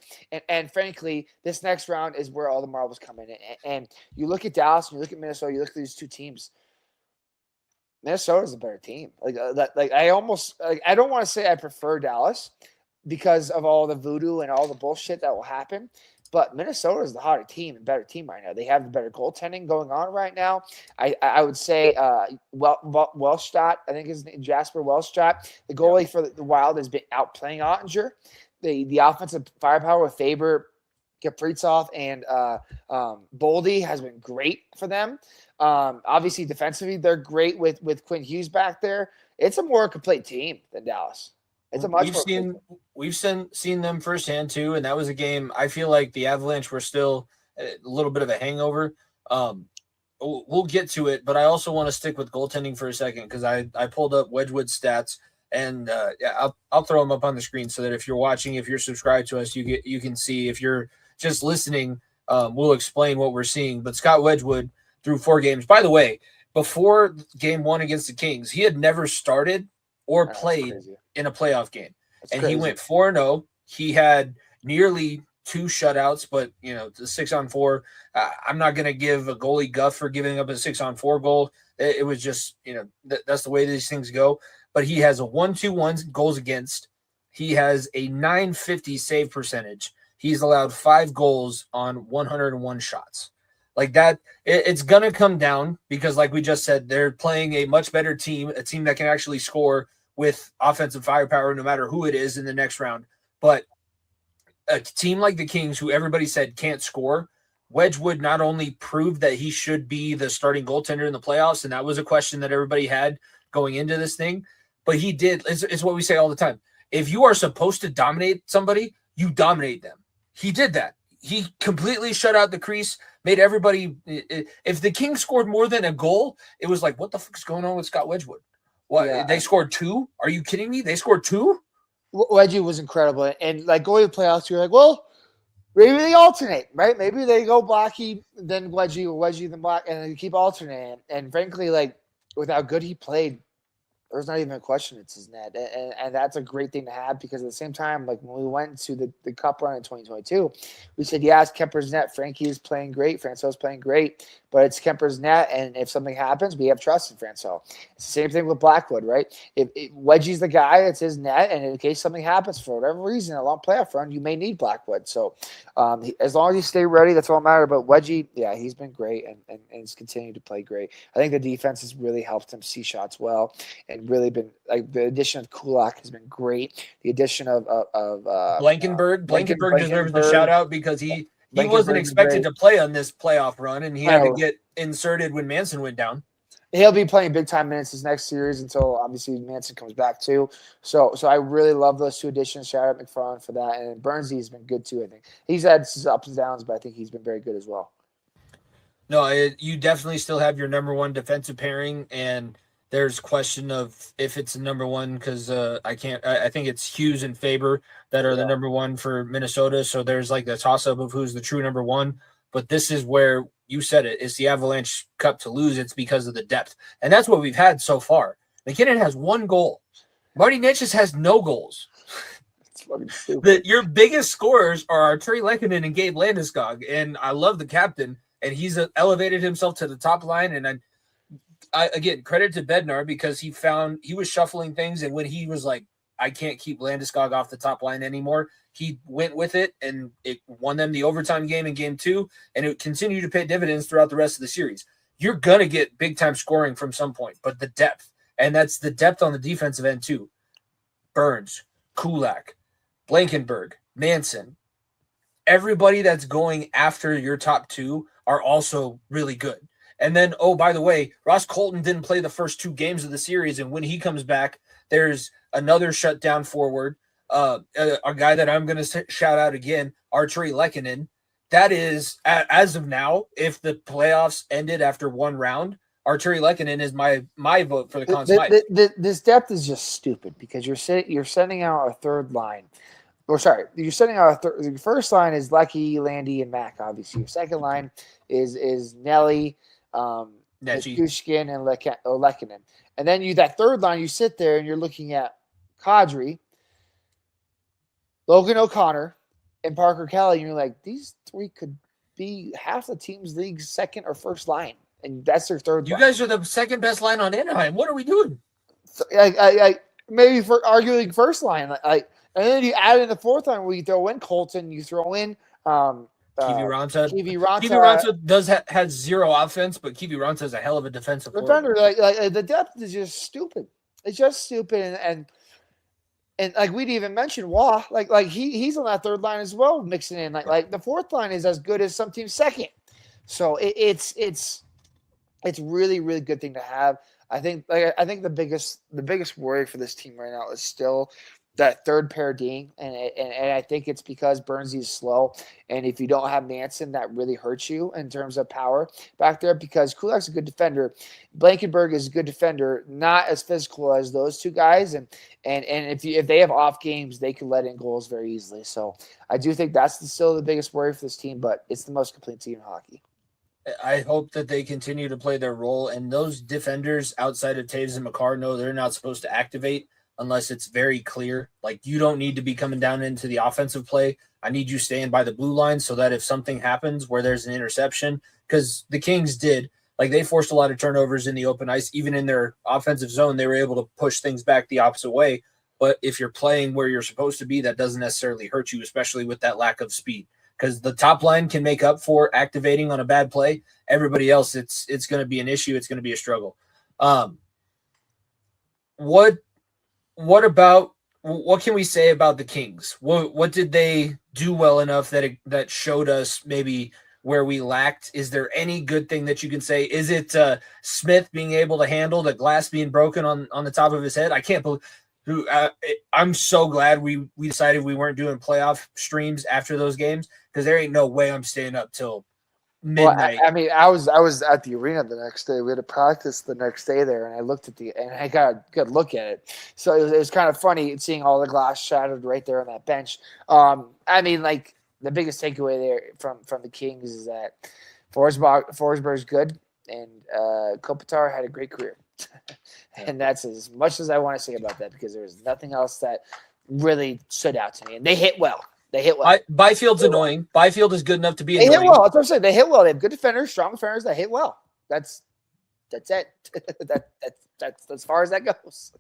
And frankly, this next round is where all the marbles come in. And you look at Dallas and you look at Minnesota, you look at these two teams. Minnesota's a better team. I don't want to say I prefer Dallas because of all the voodoo and all the bullshit that will happen, but Minnesota is the hotter team and better team right now. They have the better goaltending going on right now. I would say Wellstott, I think his name, Jasper Wellstott, the goalie for the Wild, has been outplaying Ottinger. The offensive firepower with Faber, Kaprizov, and Boldy has been great for them. Obviously, defensively, they're great with Quinn Hughes back there. It's a more complete team than Dallas. It's a much
we've seen them firsthand too, and that was a game. I feel like the Avalanche were still a little bit of a hangover. We'll get to it, but I also want to stick with goaltending for a second because I pulled up Wedgwood's stats, and I'll throw them up on the screen so that if you're watching, if you're subscribed to us, you can see. If you're just listening, we'll explain what we're seeing. But Scott Wedgwood through 4 games. By the way, before game 1 against the Kings, he had never started or played in a playoff game. He went 4-0. He had nearly 2 shutouts, but, the 6-on-4, I'm not going to give a goalie guff for giving up a 6-on-4 goal. It was just, that's the way these things go. But he has a 1-2-1 goals against. He has a .950 save percentage. He's allowed 5 goals on 101 shots. Like that, it's going to come down because, like we just said, they're playing a much better team, a team that can actually score with offensive firepower no matter who it is in the next round. But a team like the Kings, who everybody said can't score, Wedgwood not only proved that he should be the starting goaltender in the playoffs, and that was a question that everybody had going into this thing, but he did. It's what we say all the time. If you are supposed to dominate somebody, you dominate them. He did that. He completely shut out the crease, made everybody. If the Kings scored more than a goal, it was like, what the fuck is going on with Scott Wedgwood? What? Yeah. They scored 2? Are you kidding me? They scored 2?
Wedgie was incredible. And like going to playoffs, you're like, well, maybe they alternate, right? Maybe they go Blackie, then Wedgie, or Wedgie, then Black, and they keep alternating. And frankly, like with how good he played, there's not even a question it's his net. And that's a great thing to have because at the same time, like when we went to the cup run in 2022, we said, yes, Kemper's net. Frankie is playing great. Francois playing great, but it's Kemper's net. And if something happens, we have trust in Francois. It's the same thing with Blackwood, right? If Wedgie's the guy, it's his net. And in case something happens for whatever reason, a long playoff run, you may need Blackwood. So as long as you stay ready, that's all that matters. But Wedgie, yeah, he's been great and he's continued to play great. I think the defense has really helped him see shots well and really been like the addition of Kulak has been great. The addition of
Blankenberg deserves a shout out because he wasn't expected to play on this playoff run and he had to get inserted when Manson went down.
He'll be playing big time minutes this next series until obviously Manson comes back too. So I really love those 2 additions. Shout out McFarland for that, and Burnsy has been good too. I think he's had his ups and downs, but I think he's been very good as well.
No, you definitely still have your number 1 defensive pairing, and there's question of if it's the number 1 because I think it's Hughes and Faber that are the number 1 for Minnesota. So there's like the toss up of who's the true number 1. But this is where you said it's the Avalanche Cup to lose. It's because of the depth, and that's what we've had so far. McKinnon has 1 goal. Marty Necas has no goals.
It's fucking stupid.
Your biggest scorers are Arturi Lehkonen and Gabe Landeskog, and I love the captain, and he's elevated himself to the top line, and I again, credit to Bednar because he was shuffling things, and when he was like, I can't keep Landeskog off the top line anymore, he went with it, and it won them the overtime game in game 2, and it continued to pay dividends throughout the rest of the series. You're going to get big-time scoring from some point, but the depth, and that's the depth on the defensive end too. Burns, Kulak, Blankenberg, Manson, everybody that's going after your top 2 are also really good. And then, oh, by the way, Ross Colton didn't play the first 2 games of the series, and when he comes back, there's another shutdown forward, a guy that I'm going to shout out again, Arturi Lehkonen, that is, as of now, if the playoffs ended after one round, Arturi Lehkonen is my vote for the Conn Smythe.
This depth is just stupid because you're sending out a third line. Or sorry, you're sending out your first line is Lecky, Landy, and Mac. Obviously, your second line is Nelly, Kushkin, and Lehkonen. And then that third line, you sit there and you're looking at Kadri, Logan O'Connor, and Parker Kelly, and you're like, these three could be half the team's league's second or first line, and that's their third line.
You guys are the second best line on Anaheim. What are we doing?
I maybe for arguing first line, and then you add in the fourth line where you throw in Colton, you throw in
Kiwi Ranta.
Kiwi
Ranta has zero offense, but Kiwi Ranta is a hell of a defensive
defender. Like the depth is just stupid. It's just stupid, and like we'd even mentioned Wah, like he's on that third line as well, mixing in like the fourth line is as good as some teams' second. So it's really, really good thing to have. I think the biggest worry for this team right now is still that third pair D, and I think it's because Bernsey is slow, and if you don't have Manson, that really hurts you in terms of power back there. Because Kulak's a good defender, Blankenberg is a good defender, not as physical as those two guys, and if they have off games, they can let in goals very easily. So I do think that's still the biggest worry for this team, but it's the most complete team in hockey.
I hope that they continue to play their role, and those defenders outside of Taves and McCarr know they're not supposed to activate unless it's very clear. Like, you don't need to be coming down into the offensive play. I need you staying by the blue line so that if something happens where there's an interception, because the Kings did, like, they forced a lot of turnovers in the open ice. Even in their offensive zone, they were able to push things back the opposite way. But if you're playing where you're supposed to be, that doesn't necessarily hurt you, especially with that lack of speed. Because the top line can make up for activating on a bad play. Everybody else, it's going to be an issue. It's going to be a struggle. What can we say about the Kings? What did they do well enough that showed us maybe where we lacked? Is there any good thing that you can say? Is it Smith being able to handle the glass being broken on the top of his head? I can't believe. I'm so glad we decided we weren't doing playoff streams after those games, because there ain't no way I'm staying up till midnight.
Well, I mean, I was at the arena the next day. We had a practice the next day there, and I looked at and I got a good look at it. So it was kind of funny seeing all the glass shattered right there on that bench. I mean, like, the biggest takeaway there from the Kings is that Forsberg's good, and Kopitar had a great career. And that's as much as I want to say about that, because there was nothing else that really stood out to me. And they hit well.
Byfield's annoying. Byfield is good enough to be
annoying.
They hit
well. That's what I'm saying. They hit well. They have good defenders, strong defenders that hit well. That's it. That's as far as that goes.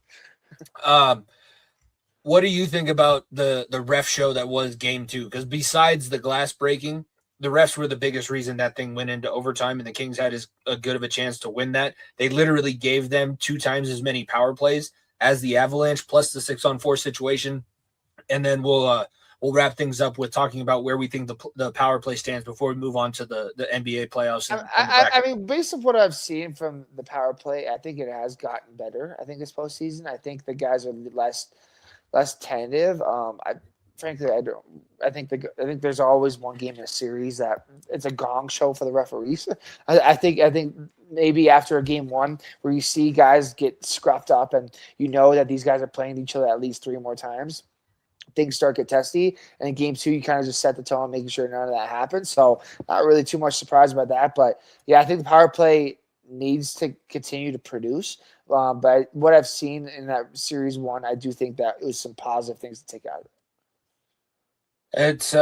What do you think about the ref show that was game 2? Because besides the glass breaking, the refs were the biggest reason that thing went into overtime, and the Kings had as good of a chance to win that. They literally gave them 2 times as many power plays as the Avalanche, plus the 6-on-4 situation. And then we'll wrap things up with talking about where we think the power play stands before we move on to the NBA playoffs.
I mean, based on what I've seen from the power play, I think it has gotten better. I think this postseason, I think the guys are less tentative. Frankly, I think there's always one game in a series that it's a gong show for the referees. I think maybe after a game 1 where you see guys get scruffed up and you know that these guys are playing each other at least 3 more times, things start to get testy. And in game 2, you kind of just set the tone, making sure none of that happens. So not really too much surprise about that. But yeah, I think the power play needs to continue to produce. But what I've seen in that series 1, I do think that it was some positive things to take out of it.
It's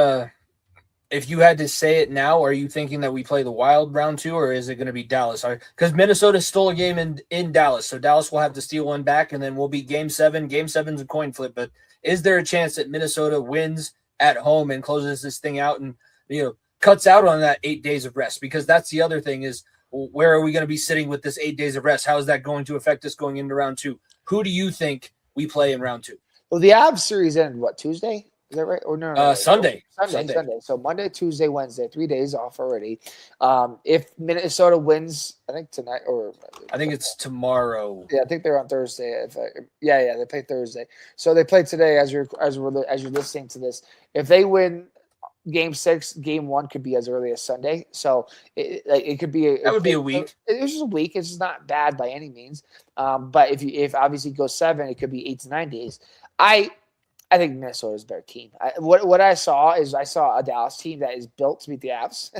if you had to say it now, are you thinking that we play the Wild round 2, or is it going to be Dallas? Because Minnesota stole a game in Dallas, so Dallas will have to steal one back, and then we'll be game 7. Game 7's a coin flip, but is there a chance that Minnesota wins at home and closes this thing out and cuts out on that 8 days of rest? Because that's the other thing is, where are we going to be sitting with this 8 days of rest? How is that going to affect us going into round 2? Who do you think we play in round 2?
Well, the Avs series ended Tuesday? Is that right? Or no.
Sunday.
Sunday. So Monday, Tuesday, Wednesday, 3 days off already. If Minnesota wins, I think tonight, or
I think it's tomorrow.
Yeah, I think they're on Thursday. They play Thursday. So they play today as you're listening to this. If they win Game 6, Game 1 could be as early as Sunday. So it could be
That would be a week.
It's just a week. It's just not bad by any means. But if obviously it goes 7, it could be 8 to 9 days. I think Minnesota is a better team. What I saw a Dallas team that is built to beat the Avs.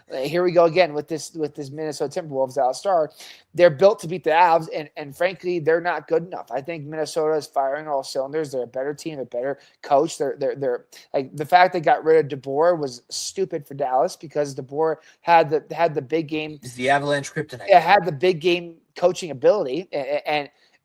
Here we go again with this Minnesota Timberwolves Dallas Star. They're built to beat the Avs, and frankly, they're not good enough. I think Minnesota is firing all cylinders. They're a better team, they're a better coach. They're like the fact they got rid of DeBoer was stupid for Dallas because DeBoer had the big game.
Is the Avalanche kryptonite?
It had the big game coaching ability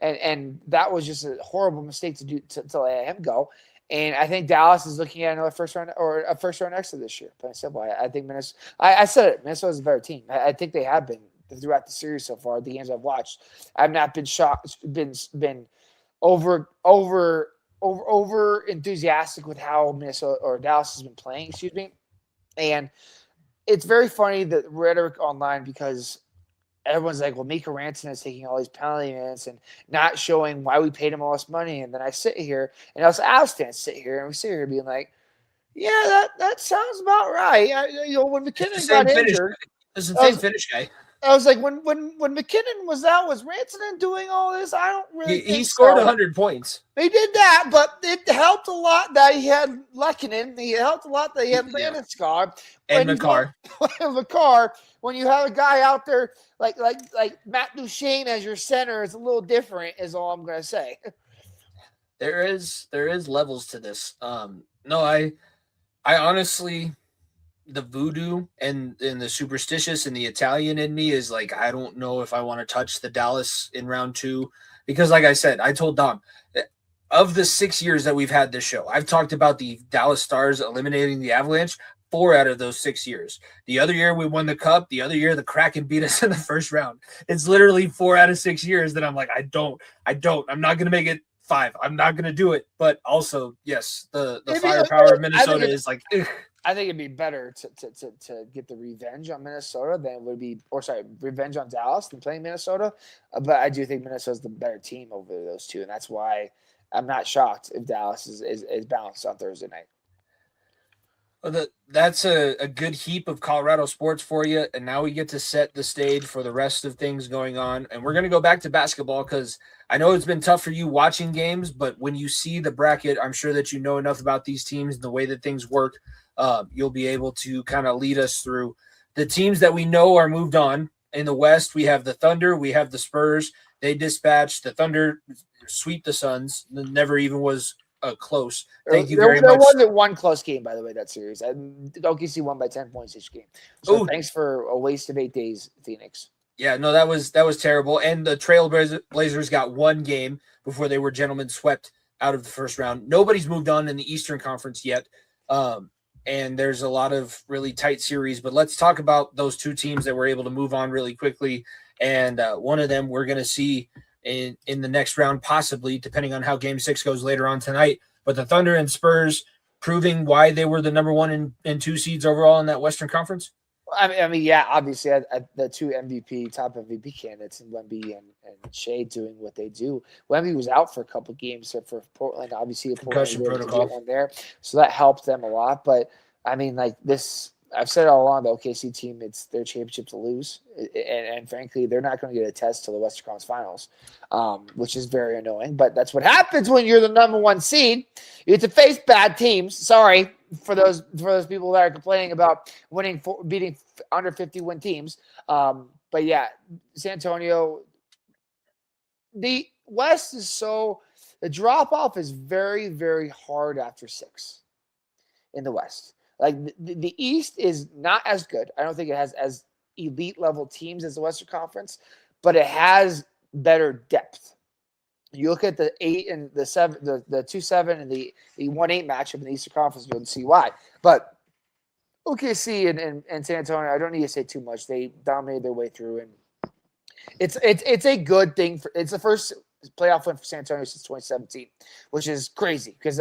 and that was just a horrible mistake to let him go. And I think Dallas is looking at another first round or a first round exit this year. Plain simple. I think Minnesota. I said it. Minnesota's a better team. I think they have been throughout the series so far. The games I've watched, I've not been shocked. Been over enthusiastic with how Minnesota or Dallas has been playing. Excuse me. And it's very funny the rhetoric online because everyone's like, well, Mikko Rantanen is taking all these penalty minutes and not showing why we paid him all this money. And then I sit here, and us Avs fans sit here, and we sit here being like, yeah, that sounds about right. When McKinnon got injured.
It's the same Finnish guy.
I was like, when McKinnon was out, was Rantanen doing all this? I don't really think
he scored
so.
100 points.
He did that, but it helped a lot that he had Lehkonen. It helped a lot that he had Landeskog.
And Makar.
Makar, when you have a guy out there like Matt Duchene as your center, is a little different, is all I'm going to say.
There is levels to this. No, I honestly, the voodoo and the superstitious and the Italian in me is like, I don't know if I want to touch the Dallas in round 2 because, like I said, I told Dom, of the 6 years that we've had this show, I've talked about the Dallas Stars eliminating the Avalanche 4 out of those 6 years. The other year we won the cup. The other year the Kraken beat us in the first round. It's literally 4 out of 6 years that I'm like, I'm not going to make it 5. I'm not going to do it. But also, yes, the firepower of Minnesota is like, ugh.
I think it'd be better to get the revenge on Minnesota than it would be, revenge on Dallas than playing Minnesota. But I do think Minnesota's the better team over those two, and that's why I'm not shocked if Dallas is balanced on Thursday night.
Well, that's a good heap of Colorado sports for you, and now we get to set the stage for the rest of things going on. And we're going to go back to basketball because I know it's been tough for you watching games, but when you see the bracket, I'm sure that you know enough about these teams and the way that things work. You'll be able to kind of lead us through the teams that we know are moved on. In the West, we have the Thunder, we have the Spurs. They dispatched the Thunder, sweep the Suns. Never even was close. Thank you very much.
There wasn't one close game, by the way, that series. OKC won by 10 points each game. So thanks for a waste of 8 days, Phoenix.
Yeah, no, that was terrible. And the Trailblazers got one game before they were gentlemen swept out of the first round. Nobody's moved on in the Eastern Conference yet. And there's a lot of really tight series, but let's talk about those two teams that were able to move on really quickly. And one of them we're going to see in the next round, possibly, depending on how Game 6 goes later on tonight. But the Thunder and Spurs proving why they were the number 1 and 2 seeds overall in that Western Conference.
I mean, yeah, obviously the two top MVP candidates in Wemby and Shea doing what they do. Wemby was out for a couple of games for Portland. Obviously,
concussion protocol
one there, so that helped them a lot. But I mean, like this, I've said it all along. The OKC team, it's their championship to lose, and frankly, they're not going to get a test to the Western Conference Finals, which is very annoying. But that's what happens when you're the number 1 seed. You have to face bad teams. Sorry for those people that are complaining about beating under 50 win teams. But yeah, San Antonio, the West is the drop off is very, very hard after 6 in the West. Like the East is not as good. I don't think it has as elite level teams as the Western Conference, but it has better depth. You look at the 8 and the 7, the 2-7 and the 1-8 matchup in the Eastern Conference, you'll see why. But OKC and San Antonio, I don't need to say too much. They dominated their way through, and it's a good thing. It's the first playoff win for San Antonio since 2017, which is crazy because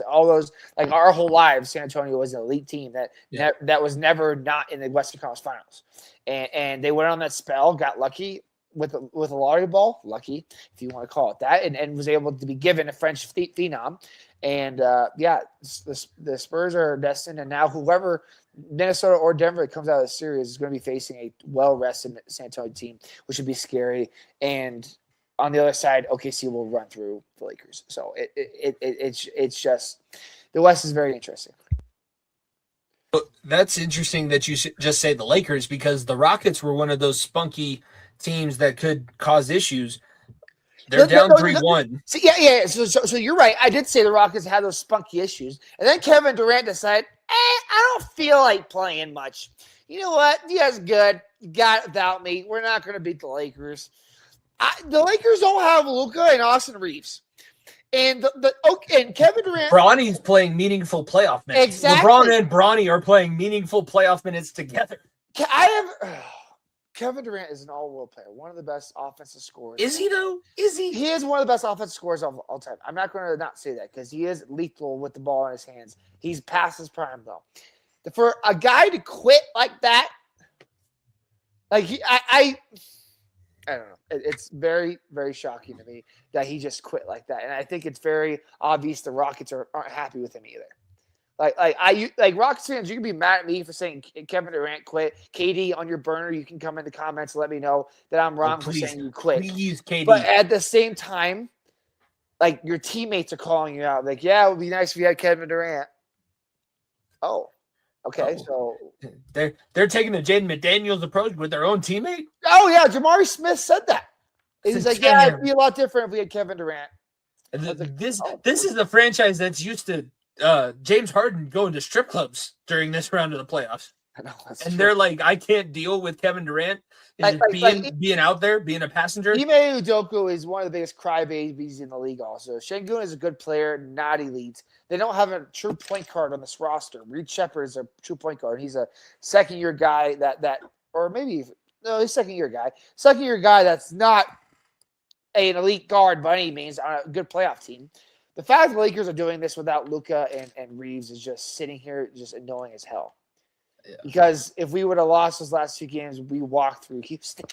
all those, like, our whole lives, San Antonio was an elite team that was never not in the Western Conference Finals, and they went on that spell, got lucky with a lottery ball, lucky if you want to call it that, and was able to be given a French phenom, And the Spurs are destined, and now whoever Minnesota or Denver that comes out of the series is going to be facing a well-rested San Antonio team, which would be scary. And on the other side, OKC will run through the Lakers. So it's just the West is very interesting.
That's interesting that you just say the Lakers, because the Rockets were one of those spunky teams that could cause issues. They're down 3-1.
Yeah. So you're right. I did say the Rockets had those spunky issues. And then Kevin Durant decided, I don't feel like playing much. You know what? You guys good. You got it without me. We're not going to beat the Lakers. The Lakers don't have Luka and Austin Reeves. And and Kevin Durant.
Bronny's playing meaningful playoff minutes.
Exactly.
LeBron and Bronny are playing meaningful playoff minutes together.
Kevin Durant is an all-world player, one of the best offensive scorers.
Is he, though? Is he?
He is one of the best offensive scorers of all time. I'm not going to not say that because he is lethal with the ball in his hands. He's past his prime, though. For a guy to quit like that, I don't know. It's very, very shocking to me that he just quit like that. And I think it's very obvious the Rockets aren't happy with him either. Like Rockets fans, you can be mad at me for saying Kevin Durant quit. KD, on your burner, you can come in the comments and let me know that I'm wrong for saying you quit.
Please, KD.
But at the same time, like your teammates are calling you out. Like, yeah, it would be nice if you had Kevin Durant. Oh, okay. So
they're taking the Jaden McDaniels approach with their own teammate.
Oh yeah, Jamari Smith said that. He's like, yeah, it'd be a lot different if we had Kevin Durant.
This is the franchise that's used to James Harden going to strip clubs during this round of the playoffs.
I know,
and they're like, I can't deal with Kevin Durant being out there, being a passenger.
Ime Udoka is one of the biggest crybabies in the league also. Şengün is a good player, not elite. They don't have a true point guard on this roster. Reed Shepherd is a true point guard. He's a second-year guy he's second-year guy. Second-year guy that's not an elite guard by any means on a good playoff team. The fact the Lakers are doing this without Luka and Reeves is just sitting here just annoying as hell. Yeah. Because if we would have lost those last two games, we walked through Houston.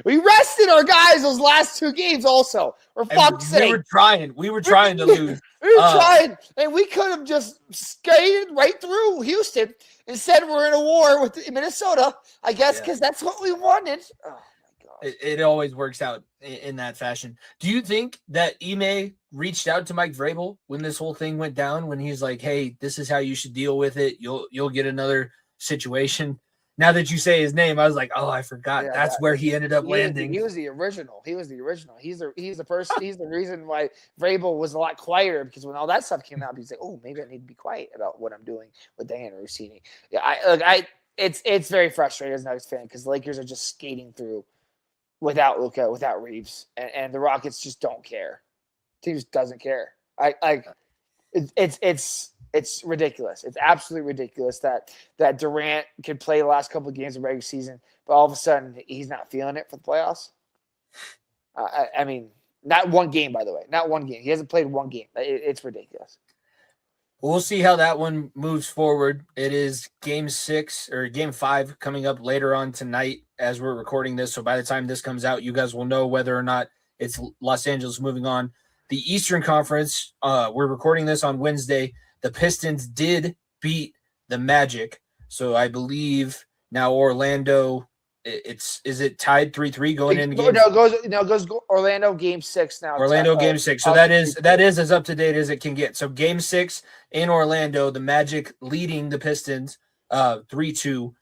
We rested our guys those last two games also. For fuck's sake.
We were trying to lose.
We were trying, and we could have just skated right through Houston. Instead, we're in a war with Minnesota, I guess, because that's what we wanted. Oh, my God.
It always works out in that fashion. Do you think that Ime reached out to Mike Vrabel when this whole thing went down, when he's like, hey, this is how you should deal with it. You'll get another situation. Now that you say his name, I was like, oh, I forgot. Yeah, that's where he ended up landing.
He was the original. He's the person. He's the reason why Vrabel was a lot quieter, because when all that stuff came out, he's like, oh, maybe I need to be quiet about what I'm doing with Diana Rossini. Yeah, it's very frustrating as a Nuggets fan, because the Lakers are just skating through without Luka, without Reeves, and the Rockets just don't care. The team just doesn't care. It's ridiculous. It's absolutely ridiculous that Durant could play the last couple of games of regular season, but all of a sudden he's not feeling it for the playoffs. I mean, not one game, by the way. Not one game. He hasn't played one game. It's ridiculous.
We'll see how that one moves forward. It is game 5 coming up later on tonight as we're recording this. So by the time this comes out, you guys will know whether or not it's Los Angeles moving on. The Eastern Conference, we're recording this on Wednesday. The Pistons did beat the Magic. So I believe now Orlando, is it tied 3-3 going into game?
No, it goes Orlando game 6 now.
Orlando game 6. So that is as up to date as it can get. So game 6 in Orlando, the Magic leading the Pistons 3-2.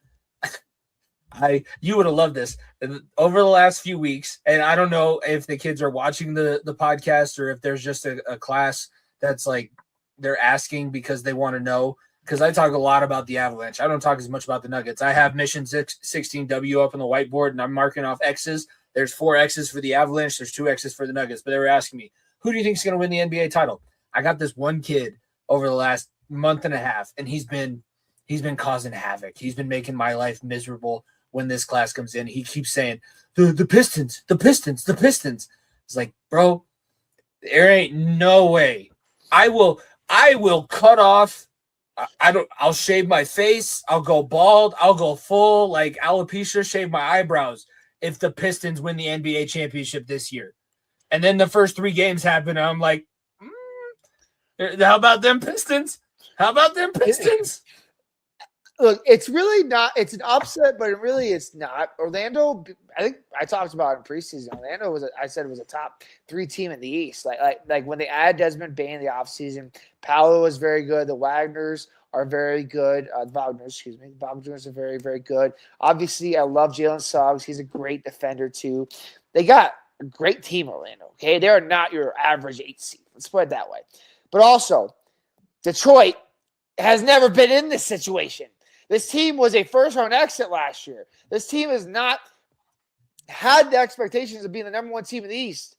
You would have loved this over the last few weeks. And I don't know if the kids are watching the podcast or if there's just a class that's like they're asking because they want to know. Because I talk a lot about the Avalanche. I don't talk as much about the Nuggets. I have Mission 16W up on the whiteboard, and I'm marking off X's. There's 4 X's for the Avalanche. There's 2 X's for the Nuggets. But they were asking me, who do you think is going to win the NBA title? I got this one kid over the last month and a half, and he's been causing havoc. He's been making my life miserable when this class comes in. He keeps saying, the Pistons, the Pistons, the Pistons. It's like, bro, there ain't no way. I will cut off. I'll shave my face. I'll go bald. I'll go full like alopecia, shave my eyebrows if the Pistons win the NBA championship this year. And then the first 3 games happen. And I'm like, How about them Pistons? How about them Pistons?
Look, it's really not. It's an upset, but it's not. Orlando, I think I talked about it in preseason. Orlando I said it was a top 3 team in the East. Like when they added Desmond Bane in the offseason, Paolo was very good. The Wagners are very good. The Wagners are very, very good. Obviously, I love Jalen Suggs. He's a great defender too. They got a great team, Orlando. Okay, they are not your average 8 seed. Let's put it that way. But also, Detroit has never been in this situation. This team was a first-round exit last year. This team has not had the expectations of being the number 1 team in the East.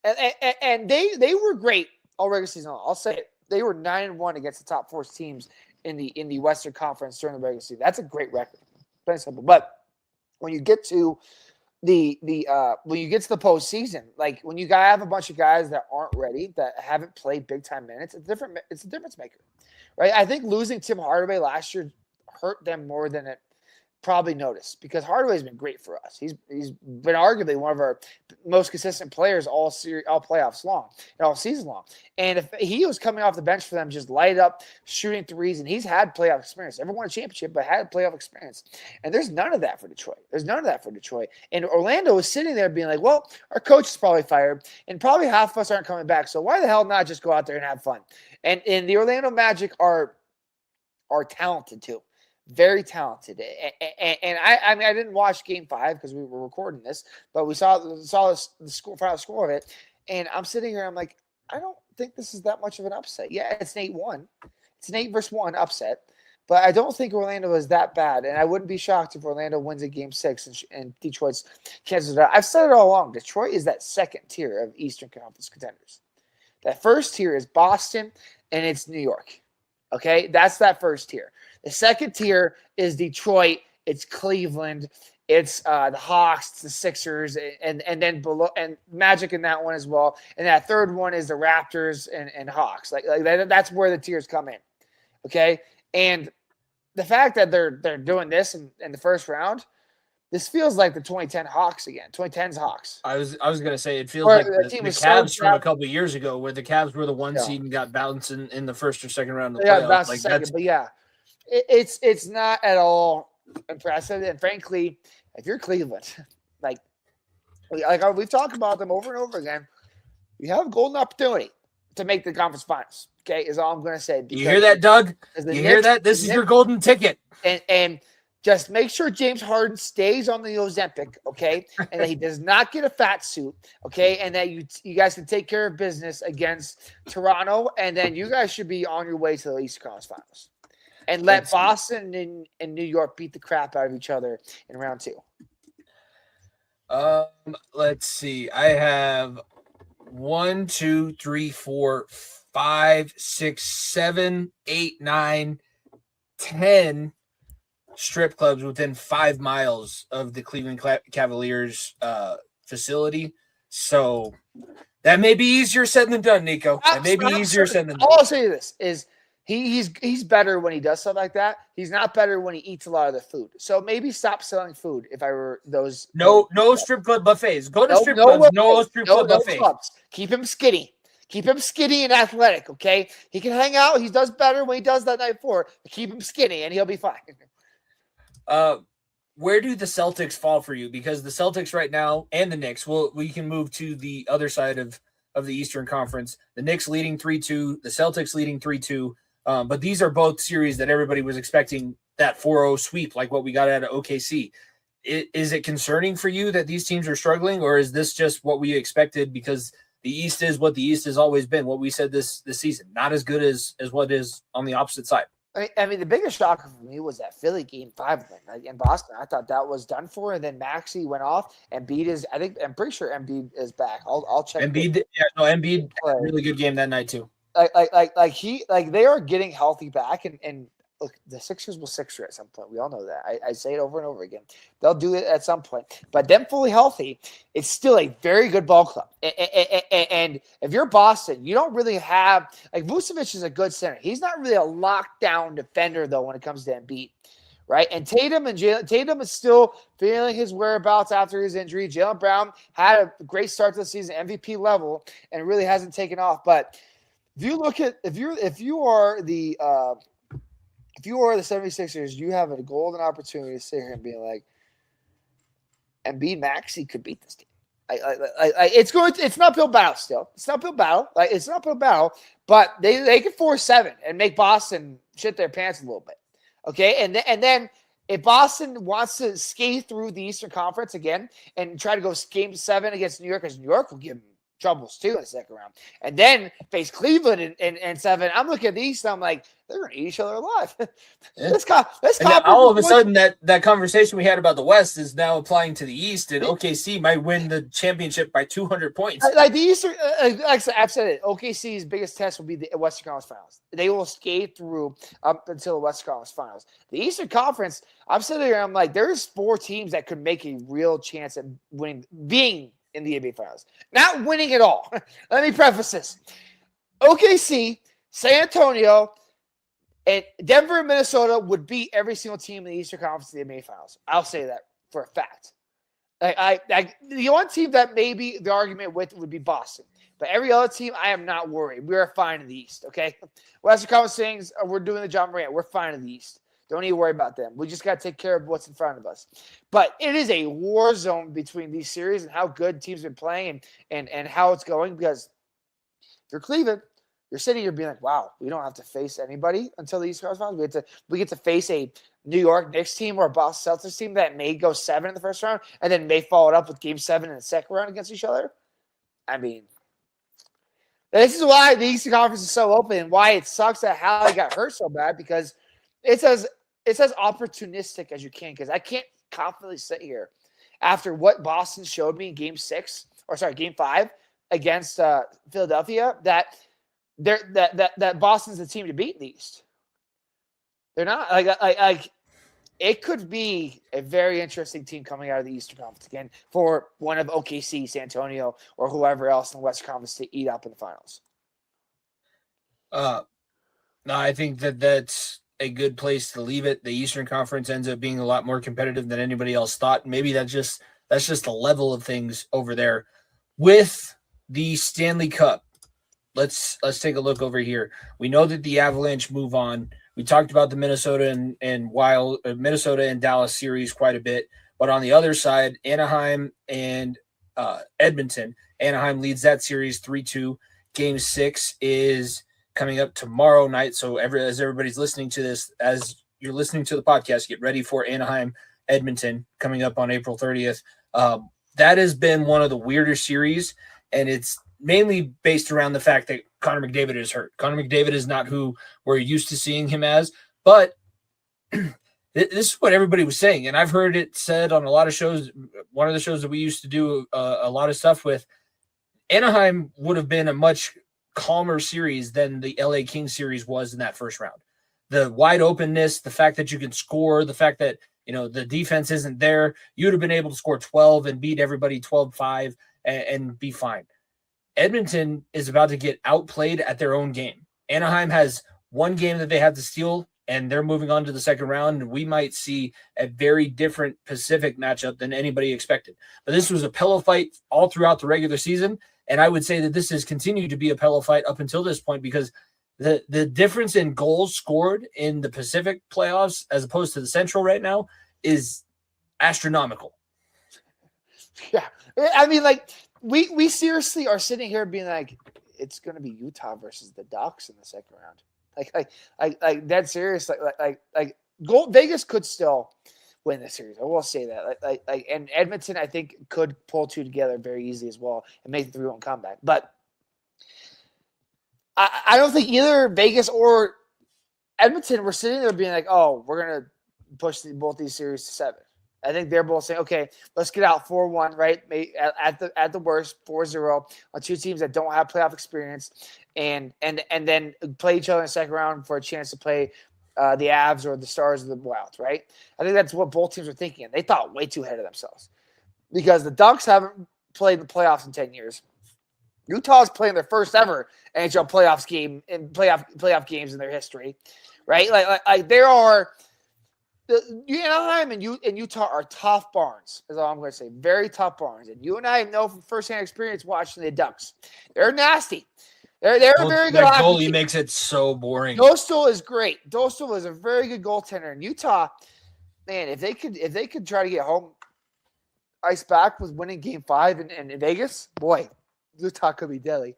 And they were great all regular season. I'll say it. They were 9-1 against the top 4 teams in the Western Conference during the regular season. That's a great record. Very simple. But when you get to the postseason, like when you have a bunch of guys that aren't ready, that haven't played big-time minutes, it's a difference maker. Right? I think losing Tim Hardaway last year hurt them more than it probably noticed, because Hardaway's been great for us. He's been arguably one of our most consistent players all playoffs long and all season long. And if he was coming off the bench for them, just light up shooting threes, and he's had playoff experience. Never won a championship, but had playoff experience. And there's none of that for Detroit. And Orlando is sitting there being like, well, our coach is probably fired, and probably half of us aren't coming back. So why the hell not just go out there and have fun? And the Orlando Magic are talented too. Very talented, and I mean I didn't watch Game 5 because we were recording this, but we saw the final score of it, and I'm sitting here. I'm like, I don't think this is that much of an upset. Yeah, it's an 8-1, it's an 8-1 upset, but I don't think Orlando is that bad, and I wouldn't be shocked if Orlando wins in Game 6 and Detroit's chances are. I've said it all along. Detroit is that second tier of Eastern Conference contenders. That first tier is Boston and it's New York. Okay, that's that first tier. The second tier is Detroit, it's Cleveland, it's the Hawks, it's the Sixers, and then below, and Magic in that one as well. And that third one is the Raptors and Hawks. Like that's where the tiers come in. Okay, and the fact that they're doing this in the first round, this feels like the 2010 Hawks again. 2010's Hawks.
I was gonna say it feels like the Cavs from a couple of years ago, where the Cavs were the 1 seed and got bounced in the first or second round of the playoffs.
Like second, but yeah. It's not at all impressive, and frankly, if you're Cleveland, like we've talked about them over and over again, you have a golden opportunity to make the conference finals. Okay, is all I'm going to say.
You hear that, Doug? You hear that? This is your golden ticket.
And just make sure James Harden stays on the Ozempic, okay, and that he does not get a fat suit, okay, and that you guys can take care of business against Toronto, and then you guys should be on your way to the Eastern Conference Finals. And let Boston and New York beat the crap out of each other in round 2.
Let's see. I have 1, 2, 3, 4, 5, 6, 7, 8, 9, 10 strip clubs within 5 miles of the Cleveland Cavaliers facility. So that may be easier said than done, Niko. That may be easier said than done.
All I'll say this is he's better when he does stuff like that. He's not better when he eats a lot of the food. So maybe stop selling food if I were those.
No strip club buffets. Go to strip clubs. No strip club buffets.
Clubs. Keep him skinny. Keep him skinny and athletic, okay? He can hang out. He does better when he does that night before. Keep him skinny, and he'll be fine.
Where do the Celtics fall for you? Because the Celtics right now and the Knicks, we can move to the other side of the Eastern Conference. The Knicks leading 3-2, the Celtics leading 3-2. But these are both series that everybody was expecting that 4-0 sweep, like what we got out of OKC. Is it concerning for you that these teams are struggling, or is this just what we expected because the East is what the East has always been, what we said this season, not as good as what is on the opposite side?
I mean, the biggest shocker for me was that Philly Game 5 win in Boston. I thought that was done for, and then Maxey went off. Embiid is, I'm pretty sure Embiid is back. I'll check.
Embiid had a really good game that night too.
They are getting healthy back, and look, the Sixers will Sixer at some point. We all know that. I say it over and over again. They'll do it at some point. But them fully healthy, it's still a very good ball club. And if you're Boston, you don't really have – like Vucevic is a good center. He's not really a lockdown defender, though, when it comes to Embiid, right? And Tatum is still feeling his whereabouts after his injury. Jaylen Brown had a great start to the season, MVP level, and really hasn't taken off. But If you look at if you are the 76ers, you have a golden opportunity to sit here and be like, Embiid Maxey could beat this team. It's an uphill battle still. It's an uphill battle. It's an uphill battle, but they can force 7 and make Boston shit their pants a little bit. Okay, and then if Boston wants to skate through the Eastern Conference again and try to go game 7 against New York, because New York will give them troubles too in the second round, and then face Cleveland in 7. I'm looking at the East, and I'm like, they're going to eat each other alive. Let's
all of a sudden, that conversation we had about the West is now applying to the East, and OKC might win the championship by 200 points.
Like the Eastern, like I've said it, OKC's biggest test will be the Western Conference Finals. They will skate through up until the Western Conference Finals. The Eastern Conference, I'm sitting here, I'm like, there's 4 teams that could make a real chance at winning, being in the NBA Finals. Not winning at all. Let me preface this. OKC, San Antonio, and Denver and Minnesota would beat every single team in the Eastern Conference in the NBA Finals. I'll say that for a fact. The one team that maybe the argument with would be Boston. But every other team, I am not worried. We are fine in the East, okay? Western Conference things, we're doing the John Morant. We're fine in the East. Don't even worry about them. We just got to take care of what's in front of us. But it is a war zone between these series and how good teams have been playing and how it's going, because if you're Cleveland, you're sitting here being like, wow, we don't have to face anybody until the East Coast Finals. We get to face a New York Knicks team or a Boston Celtics team that may go 7 in the first round and then may follow it up with game 7 in the second round against each other. I mean, this is why the Eastern Conference is so open and why it sucks that Hallie got hurt so bad, because it's as opportunistic as you can, because I can't confidently sit here after what Boston showed me in game 5 against Philadelphia that Boston's the team to beat in the East. They're not like it could be a very interesting team coming out of the Eastern Conference again for one of OKC, San Antonio, or whoever else in the Western Conference to eat up in the finals.
No, I think that's a good place to leave it. The Eastern Conference ends up being a lot more competitive than anybody else thought. Maybe that's just the level of things over there. With the Stanley Cup, let's take a look over here. We know that the Avalanche move on. We talked about the Minnesota and Dallas series quite a bit, but on the other side, Anaheim and Edmonton. Anaheim leads that series 3-2. Game 6 is coming up tomorrow night. So as everybody's listening to this, as you're listening to the podcast, get ready for Anaheim, Edmonton coming up on April 30th. That has been one of the weirder series, and it's mainly based around the fact that Connor McDavid is hurt. Connor McDavid is not who we're used to seeing him as, but this is what everybody was saying, and I've heard it said on a lot of shows. One of the shows that we used to do a lot of stuff with, Anaheim would have been a much calmer series than the LA Kings series was in that first round. The wide openness, the fact that you can score, the fact that the defense isn't there, you'd have been able to score 12 and beat everybody 12-5 and be fine. Edmonton is about to get outplayed at their own game. Anaheim has one game that they have to steal, and they're moving on to the second round, and we might see a very different Pacific matchup than anybody expected. But this was a pillow fight all throughout the regular season, and I would say that this has continued to be a pillow fight up until this point, because the difference in goals scored in the Pacific playoffs as opposed to the Central right now is astronomical.
Yeah. I mean, like, we seriously are sitting here being like, it's going to be Utah versus the Ducks in the second round. Like that's serious. Like Vegas could still win this series. I will say that. And Edmonton, I think, could pull 2 together very easily as well and make the 3-1 comeback. But I don't think either Vegas or Edmonton were sitting there being like, oh, we're going to push both these series to 7. I think they're both saying, okay, let's get out 4-1, right? At the worst, 4-0 on 2 teams that don't have playoff experience, and then play each other in the second round for a chance to play the Avs or the Stars or the Wilds, right? I think that's what both teams are thinking. They thought way too ahead of themselves, because the Ducks haven't played the playoffs in 10 years. Utah's playing their first ever NHL playoffs game in playoff games in their history, right? Like there are. Anaheim and Utah are tough barns, is all I'm going to say. Very tough barns. And you and I know from firsthand experience watching the Ducks. They're nasty. They're a very good
That
hockey
goalie
team.
makes it so boring.
Dostal is great. Dostal is a very good goaltender. In Utah, man, if they could try to get home ice back with winning Game 5 in Vegas, boy, Utah could be deadly.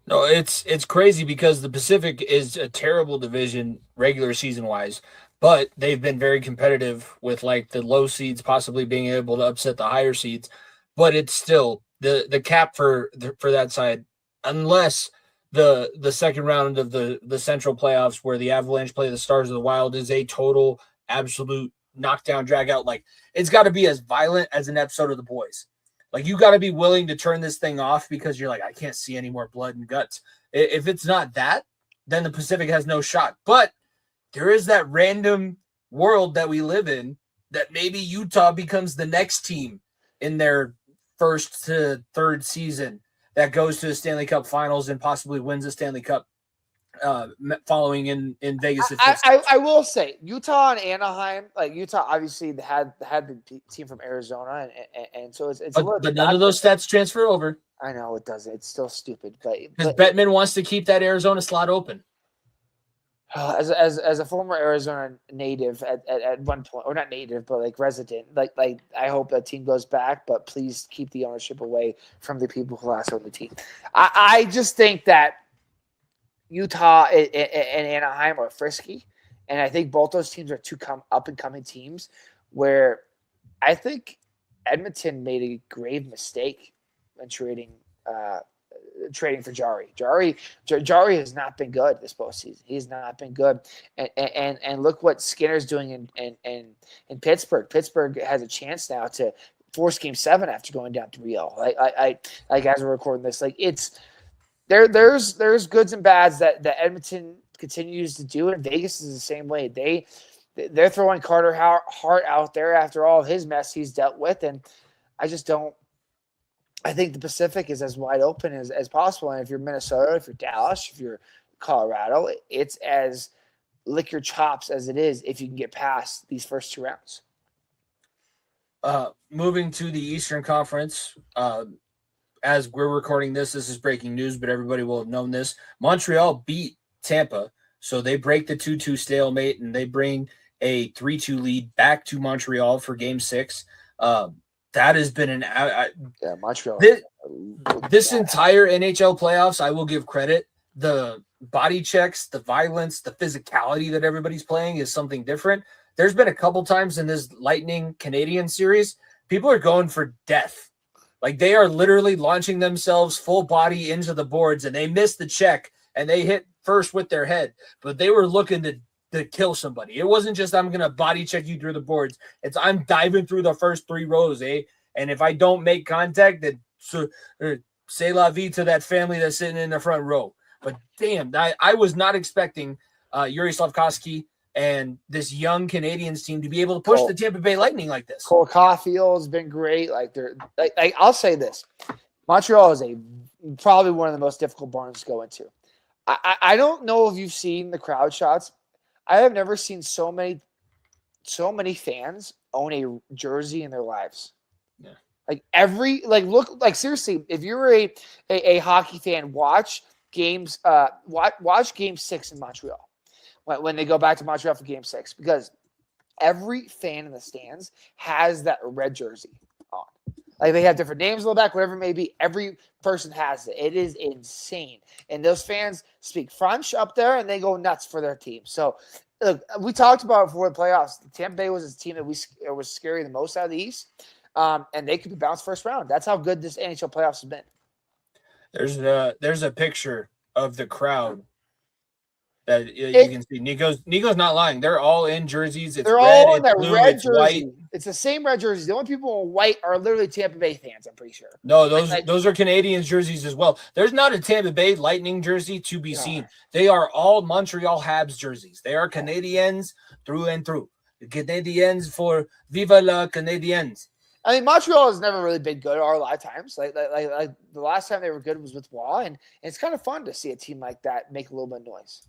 No, it's crazy because the Pacific is a terrible division regular season wise, but they've been very competitive with like the low seeds possibly being able to upset the higher seeds. But it's still the cap for that side, unless the second round of the Central playoffs where the Avalanche play the Stars of the Wild is a total absolute knockdown drag out. Like it's got to be as violent as an episode of The Boys. Like you got to be willing to turn this thing off because you're like, I can't see any more blood and guts. If it's not that, then the Pacific has no shot. But there is that random world that we live in that maybe Utah becomes the next team in their first to third season that goes to the Stanley Cup Finals and possibly wins the Stanley Cup following in Vegas.
I will say Utah and Anaheim, like Utah obviously had the team from Arizona, and so it's
but none of those stats transfer over.
I know it doesn't. It's still stupid, but
because Bettman wants to keep that Arizona slot open.
As a former Arizona native at one point, or not native, but like resident, like I hope that team goes back, but please keep the ownership away from the people who last owned the team. I just think that Utah and Anaheim are frisky, and I think both those teams are two up and coming teams. Where I think Edmonton made a grave mistake when trading for Jari. Jari has not been good this postseason. He's not been good, and look what Skinner's doing in Pittsburgh. Pittsburgh has a chance now to force Game 7 after going down 3-0. Like as we're recording this, like it's. There's goods and bads that Edmonton continues to do, and Vegas is the same way. They're throwing Carter Hart out there after all of his mess he's dealt with, and I just don't. I think the Pacific is as wide open as possible, and if you're Minnesota, if you're Dallas, if you're Colorado, it's as lick your chops as it is if you can get past these first two rounds.
Moving to the Eastern Conference. As we're recording this is breaking news, but everybody will have known this. Montreal beat Tampa, so they break the 2-2 stalemate, and they bring a 3-2 lead back to Montreal for Game 6. That has been
Montreal.
This entire NHL playoffs, I will give credit. The body checks, the violence, the physicality that everybody's playing is something different. There's been a couple times in this Lightning Canadian series, people are going for death. Like they are literally launching themselves full body into the boards, and they miss the check and they hit first with their head, but they were looking to kill somebody. It wasn't just, I'm going to body check you through the boards. It's I'm diving through the first 3 rows, And if I don't make contact, then say la vie to that family that's sitting in the front row. But damn, I was not expecting Yuri Slafkovsky and this young Canadiens team to be able to push the Tampa Bay Lightning like this.
Cole Caulfield's been great. Like I'll say this, Montreal is probably one of the most difficult barns to go into. I don't know if you've seen the crowd shots. I have never seen so many fans own a jersey in their lives. Yeah. Look, seriously, if you're a hockey fan, watch games. Watch Game 6 in Montreal. When they go back to Montreal for Game 6, because every fan in the stands has that red jersey on. Like they have different names on the back, whatever it may be. Every person has it. It is insane. And those fans speak French up there, and they go nuts for their team. So, look, we talked about it before the playoffs. Tampa Bay was the team that was scary the most out of the East, and they could be bounced first round. That's how good this NHL playoffs has been.
There's a picture of the crowd that you can see. Niko's not lying. They're all in jerseys.
They're all in that red jersey. White. It's the same red jerseys. The only people in white are literally Tampa Bay fans, I'm pretty sure.
No, those are Canadians jerseys as well. There's not a Tampa Bay Lightning jersey to be seen. They are all Montreal Habs jerseys. They are Canadiens through and through. The Canadiens for Viva la Canadiens.
I mean, Montreal has never really been good a lot of times. Like the last time they were good was with Waugh, and it's kind of fun to see a team like that make a little bit of noise.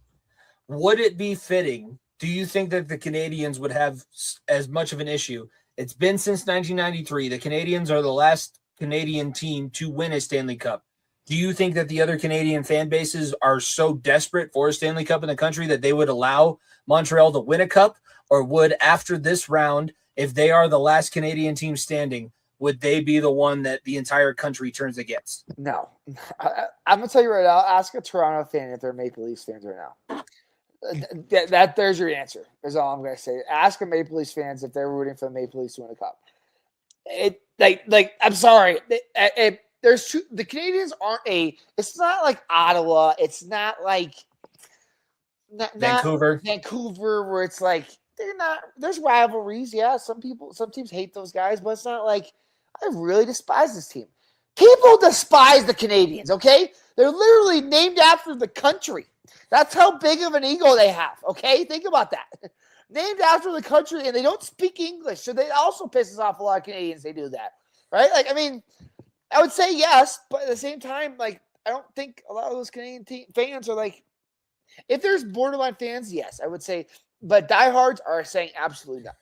Would it be fitting? Do you think that the Canadians would have as much of an issue? It's been since 1993. The Canadians are the last Canadian team to win a Stanley Cup. Do you think that the other Canadian fan bases are so desperate for a Stanley Cup in the country that they would allow Montreal to win a cup? Or would, after this round, if they are the last Canadian team standing, would they be the one that the entire country turns against?
No. I'm going to tell you right now, ask a Toronto fan if they're Maple Leafs fans right now. There's your answer. Is all I'm going to say. Ask a Maple Leafs fans if they're rooting for the Maple Leafs to win a cup. I'm sorry. The Canadians aren't it's not like Ottawa. It's not like
Vancouver
where it's like there's rivalries. Yeah. Some teams hate those guys, but it's not like I really despise this team. People despise the Canadians. Okay. They're literally named after the country. That's how big of an ego they have. Okay. Think about that. Named after the country, and they don't speak English. So they also pisses off a lot of Canadians. They do that. Right. I would say yes, but at the same time, I don't think a lot of those Canadian fans are if there's borderline fans, yes, I would say, but diehards are saying absolutely not.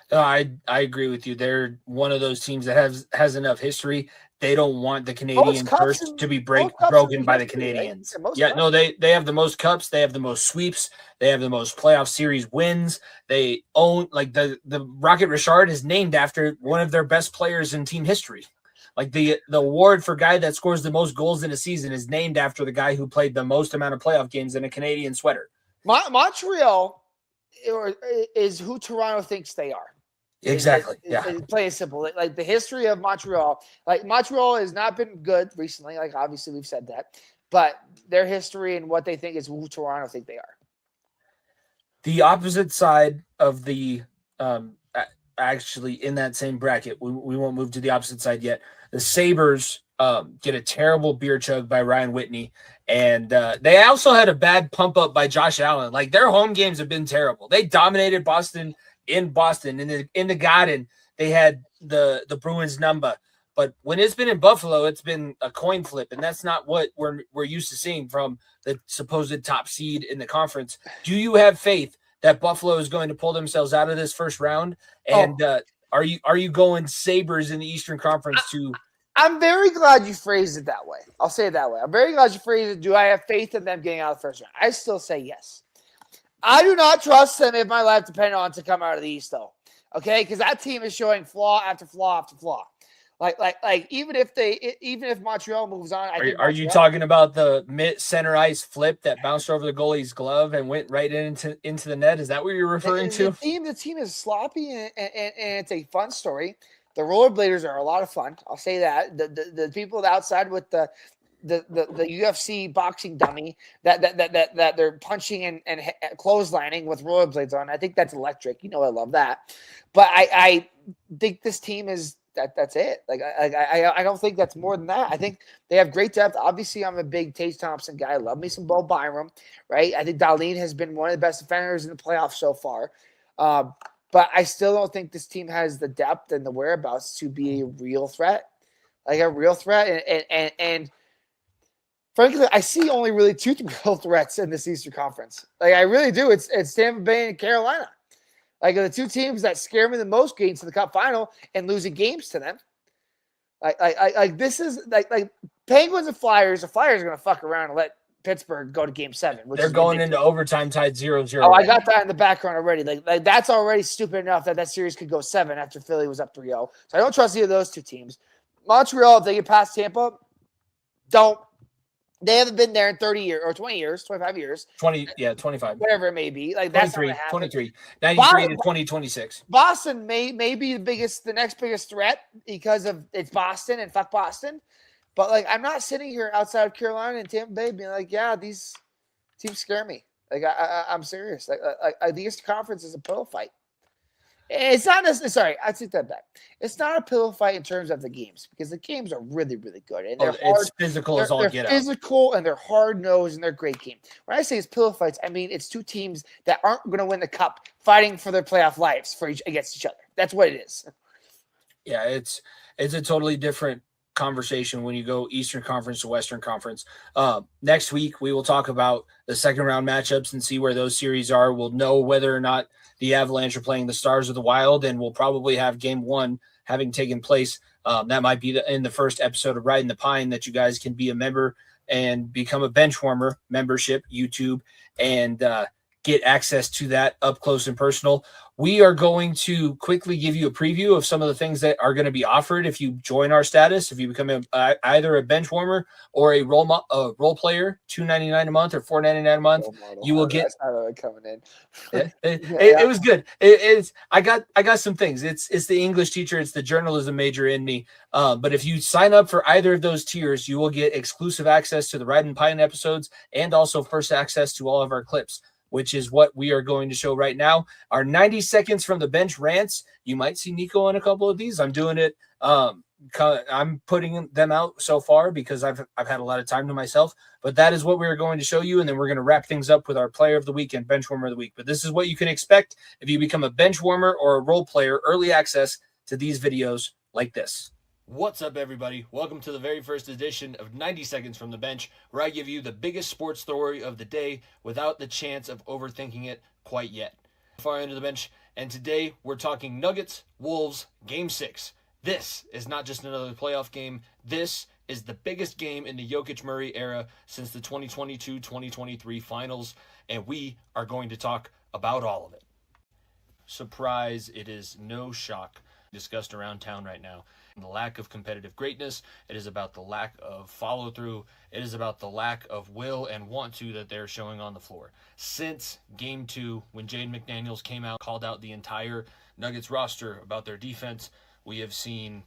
No, I agree with you. They're one of those teams that has enough history. They don't want the Canadian curse to be broken by the Canadians. Right? Yeah, no, they have the most cups. They have the most sweeps. They have the most playoff series wins. They own the Rocket Richard is named after one of their best players in team history. The award for guy that scores the most goals in a season is named after the guy who played the most amount of playoff games in a Canadian sweater. Montreal
is who Toronto thinks they are.
Exactly.
Plain simple. The history of Montreal. Montreal has not been good recently. Obviously we've said that, but their history and what they think is who Toronto think they are.
The opposite side of the actually in that same bracket, we won't move to the opposite side yet. The Sabres get a terrible beer chug by Ryan Whitney, and they also had a bad pump up by Josh Allen. Their home games have been terrible. They dominated Boston in Boston in the Garden. They had the Bruins number, but when it's been in Buffalo, it's been a coin flip, and that's not what we're used to seeing from the supposed top seed in the conference. Do you have faith that Buffalo is going to pull themselves out of this first round? And are you going Sabres in the Eastern Conference to?
I'm very glad you phrased it that way. I'll say it that way. I'm very glad you phrased it. Do I have faith in them getting out of the first round? I still say yes. I do not trust them if my life depended on to come out of the East, though. Okay, because that team is showing flaw after flaw after flaw. Even if Montreal moves on,
are you talking about the mid center ice flip that bounced over the goalie's glove and went right into the net? Is that what you're referring to?
The team is sloppy and it's a fun story. The rollerbladers are a lot of fun. I'll say that. The people outside with the UFC boxing dummy that they're punching and clotheslining with rollerblades on. I think that's electric. I love that. But I think this team is. That's it. I don't think that's more than that. I think they have great depth. Obviously, I'm a big Tage Thompson guy. I love me some Bo Byram, right? I think Darlene has been one of the best defenders in the playoffs so far. But I still don't think this team has the depth and the whereabouts to be a real threat. And frankly, I see only really two real threats in this Eastern Conference. I really do. It's Tampa Bay and Carolina. The two teams that scare me the most getting to the Cup final and losing games to them. This is Penguins and Flyers. The Flyers are going to fuck around and let Pittsburgh go to Game 7.
They're going into overtime tied 0-0.
Oh, I got that in the background already. That's already stupid enough that series could go 7 after Philly was up 3-0. So I don't trust either of those two teams. Montreal, if they get past Tampa, don't. They haven't been there in 30 years or 20 years, 25 years.
25.
Whatever it may be. That's
23. 93 to 2026.
Boston may be the next biggest threat because of it's Boston and fuck Boston. But I'm not sitting here outside of Carolina and Tampa Bay being yeah, these teams scare me. I'm serious. The Eastern Conference is a pillow fight. It's not necessarily. Sorry, I take that back. It's not a pillow fight in terms of the games because the games are really, really good and they're hard.
It's physical as all get out.
They're physical and they're hard nosed and they're great game. When I say it's pillow fights, I mean it's two teams that aren't going to win the cup fighting for their playoff lives against each other. That's what it is.
Yeah, it's a totally different conversation when you go Eastern Conference to Western Conference. Next week we will talk about the second round matchups and see where those series are. We'll know whether or not the Avalanche are playing the Stars of the Wild, and we'll probably have game 1 having taken place. That might be in the first episode of Riding the Pine that you guys can be a member and become a Benchwarmer membership, YouTube, and get access to that up close and personal. We are going to quickly give you a preview of some of the things that are going to be offered if you join our status. If you become either a bench warmer or a role player, $2.99 a month or $4.99 a month, you will get.
That's not really coming in.
It was good. I got some things. It's the English teacher. It's the journalism major in me. But if you sign up for either of those tiers, you will get exclusive access to the Riding Pine episodes and also first access to all of our clips, which is what we are going to show right now. Our 90 seconds from the bench rants. You might see Niko in a couple of these. I'm doing it. I'm putting them out so far because I've had a lot of time to myself. But that is what we're going to show you, and then we're going to wrap things up with our player of the week and bench warmer of the week. But this is what you can expect if you become a bench warmer or a role player. Early access to these videos like this.
What's up, everybody? Welcome to the very first edition of 90 Seconds from the Bench, where I give you the biggest sports story of the day without the chance of overthinking it quite yet. Far end of the bench, and today we're talking Nuggets, Wolves, Game 6. This is not just another playoff game. This is the biggest game in the Jokic-Murray era since the 2022-2023 finals, and we are going to talk about all of it. Surprise, it is no shock discussed around town right now. The lack of competitive greatness. It is about the lack of follow-through. It is about the lack of will and want to that they're showing on the floor. Since Game 2, when Jaden McDaniels came out, called out the entire Nuggets roster about their defense, we have seen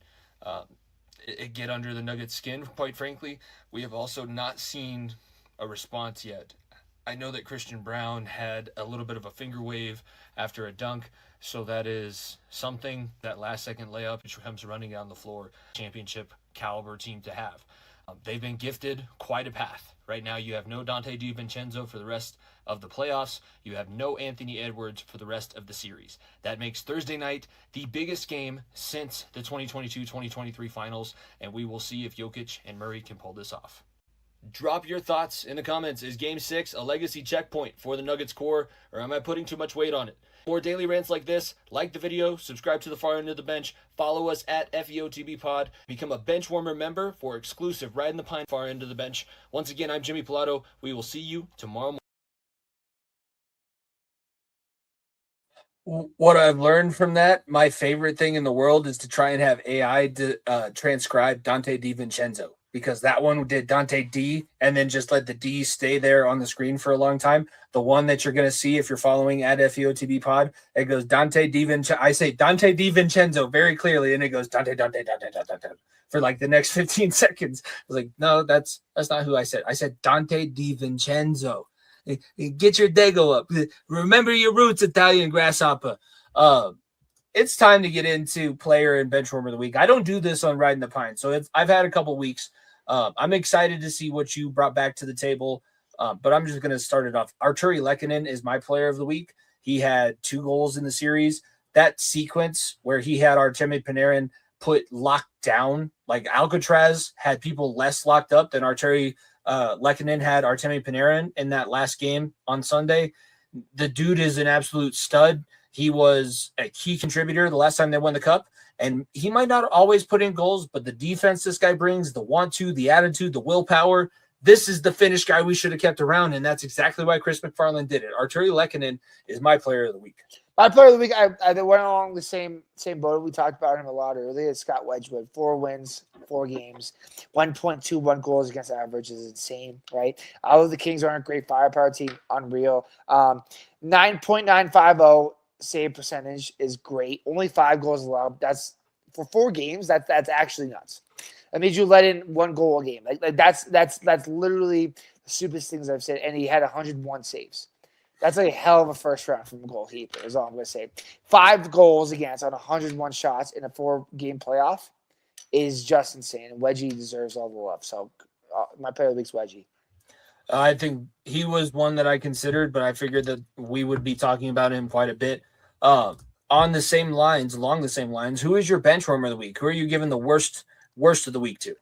it get under the Nuggets' skin, quite frankly. We have also not seen a response yet. I know that Christian Brown had a little bit of a finger wave after a dunk, so that is something, that last-second layup, which comes running down the floor, championship caliber team to have. They've been gifted quite a path. Right now you have no Dante DiVincenzo for the rest of the playoffs. You have no Anthony Edwards for the rest of the series. That makes Thursday night the biggest game since the 2022-2023 finals, and we will see if Jokic and Murray can pull this off. Drop your thoughts in the comments. Is Game 6 a legacy checkpoint for the Nuggets core, or am I putting too much weight on it? More daily rants like this, like the video, subscribe to the Far End of the Bench, follow us at FEOTBpod, become a Benchwarmer member for exclusive Riding the Pine Far End of the Bench. Once again, I'm Jimmy Pilato. We will see you tomorrow morning.
What I've learned from that, my favorite thing in the world is to try and have AI transcribe Dante DiVincenzo, because that one did Dante D and then just let the D stay there on the screen for a long time. The one that you're going to see if you're following at FEOTB pod, it goes Dante DiVincenzo. I say Dante DiVincenzo very clearly, and it goes Dante for like the next 15 seconds. I was like, no, that's not who I said. I said Dante DiVincenzo. Get your Dago up. Remember your roots, Italian grasshopper. It's time to get into player and benchwarmer of the week. I don't do this on Riding the Pine, so I've had a couple weeks. I'm excited to see what you brought back to the table, but I'm just going to start it off. Arturi Lehkonen is my player of the week. He had 2 goals in the series. That sequence where he had Artemi Panarin put locked down, like Alcatraz had people less locked up than Arturi Lehkonen had Artemi Panarin in that last game on Sunday. The dude is an absolute stud. He was a key contributor the last time they won the cup, and he might not always put in goals, but the defense this guy brings, the want to, the attitude, the willpower, this is the Finnish guy we should have kept around, and that's exactly why Chris McFarland did it. Arturi Lehkonen is my player of the week.
My player of the week, I went along the same boat. We talked about him a lot earlier. It's Scott Wedgwood, 4 wins, 4 games, 1.21 goals against average is insane, right? Although the Kings aren't a great firepower team, unreal. 9.950 save percentage is great. Only 5 goals allowed. That's for 4 games. That's actually nuts. That means you let in 1 goal a game. Like that's literally the stupidest things I've said. And he had 101 saves. That's like a hell of a first round from a goalkeeper, is all I'm going to say. 5 goals against on 101 shots in a 4-game playoff is just insane. And Wedgie deserves all the love. So my player of the week's Wedgie.
I think he was one that I considered, but I figured that we would be talking about him quite a bit. Along the same lines, who is your benchwarmer of the week? Who are you giving the worst of the week to?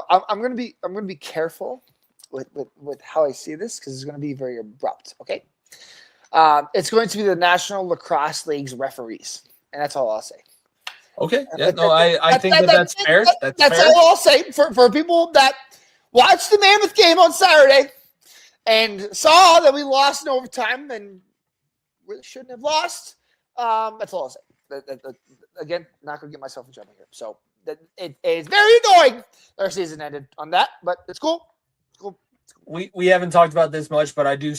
I'm going to be careful with how I see this, because it's going to be very abrupt. Okay. It's going to be the National Lacrosse League's referees, and that's all I'll say.
Okay. Yeah, no, I think that's fair. That's fair.
all I'll say for people that watched the Mammoth game on Saturday and saw that we lost in overtime and really shouldn't have lost. That's all I'll say. Again, not going to get myself in trouble here. So it is very annoying. Our season ended on that, but it's cool. It's cool.
We haven't talked about this much, but I do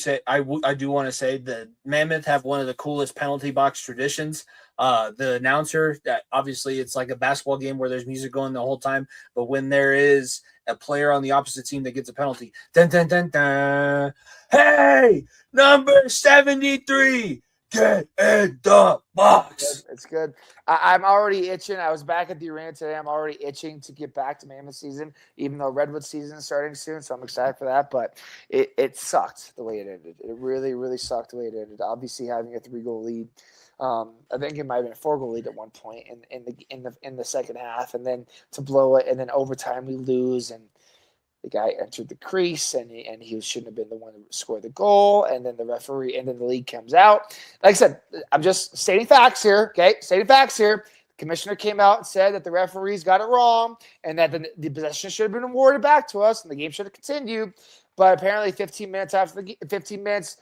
want to say that Mammoth have one of the coolest penalty box traditions. The announcer, that obviously it's like a basketball game where there's music going the whole time, but when there is a player on the opposite team that gets a penalty, dun, dun, dun, dun, hey, number 73, get in the box.
It's good. I'm already itching. I was back at the arena today. I'm already itching to get back to Mammoth season, even though Redwood season is starting soon. So I'm excited for that. But it sucked the way it ended. It really, really sucked the way it ended. Obviously, having a 3-goal lead. I think it might have been a 4-goal lead at one point in the second half, and then to blow it, and then overtime we lose, and the guy entered the crease, and he shouldn't have been the one to score the goal, and then the referee, and then the league comes out. Like I said, I'm just stating facts here, okay? Stating facts here. The commissioner came out and said that the referees got it wrong, and that the possession should have been awarded back to us, and the game should have continued. But apparently, 15 minutes after the 15 minutes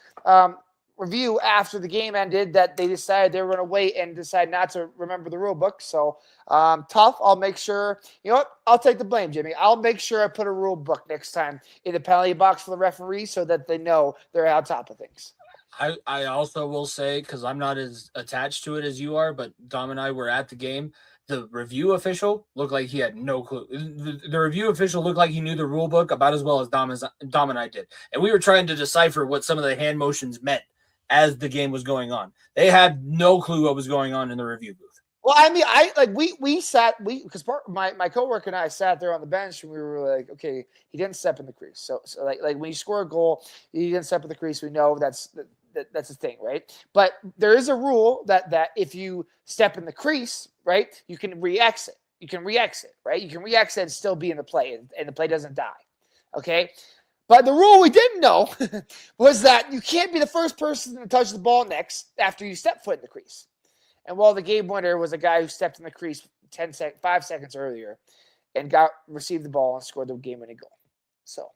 review after the game ended, that they decided they were going to wait and decide not to remember the rule book. So tough. I'll make sure, you know what? I'll take the blame, Jimmy. I'll make sure I put a rule book next time in the penalty box for the referee so that they know they're on top of things.
I also will say, because I'm not as attached to it as you are, but Dom and I were at the game. The review official looked like he had no clue. The review official looked like he knew the rule book about as well as Dom and I did. And we were trying to decipher what some of the hand motions meant as the game was going on. They had no clue what was going on in the review booth.
Well, I mean, because my coworker and I sat there on the bench and we were like, okay, he didn't step in the crease. So like when you score a goal, he didn't step in the crease. We know that's the thing, right? But there is a rule that if you step in the crease, right, you can re-exit. You can re-exit, right? You can re-exit and still be in the play, and the play doesn't die. Okay. But the rule we didn't know was that you can't be the first person to touch the ball next after you step foot in the crease. And the game winner was a guy who stepped in the crease 5 seconds earlier and received the ball and scored the game-winning goal. So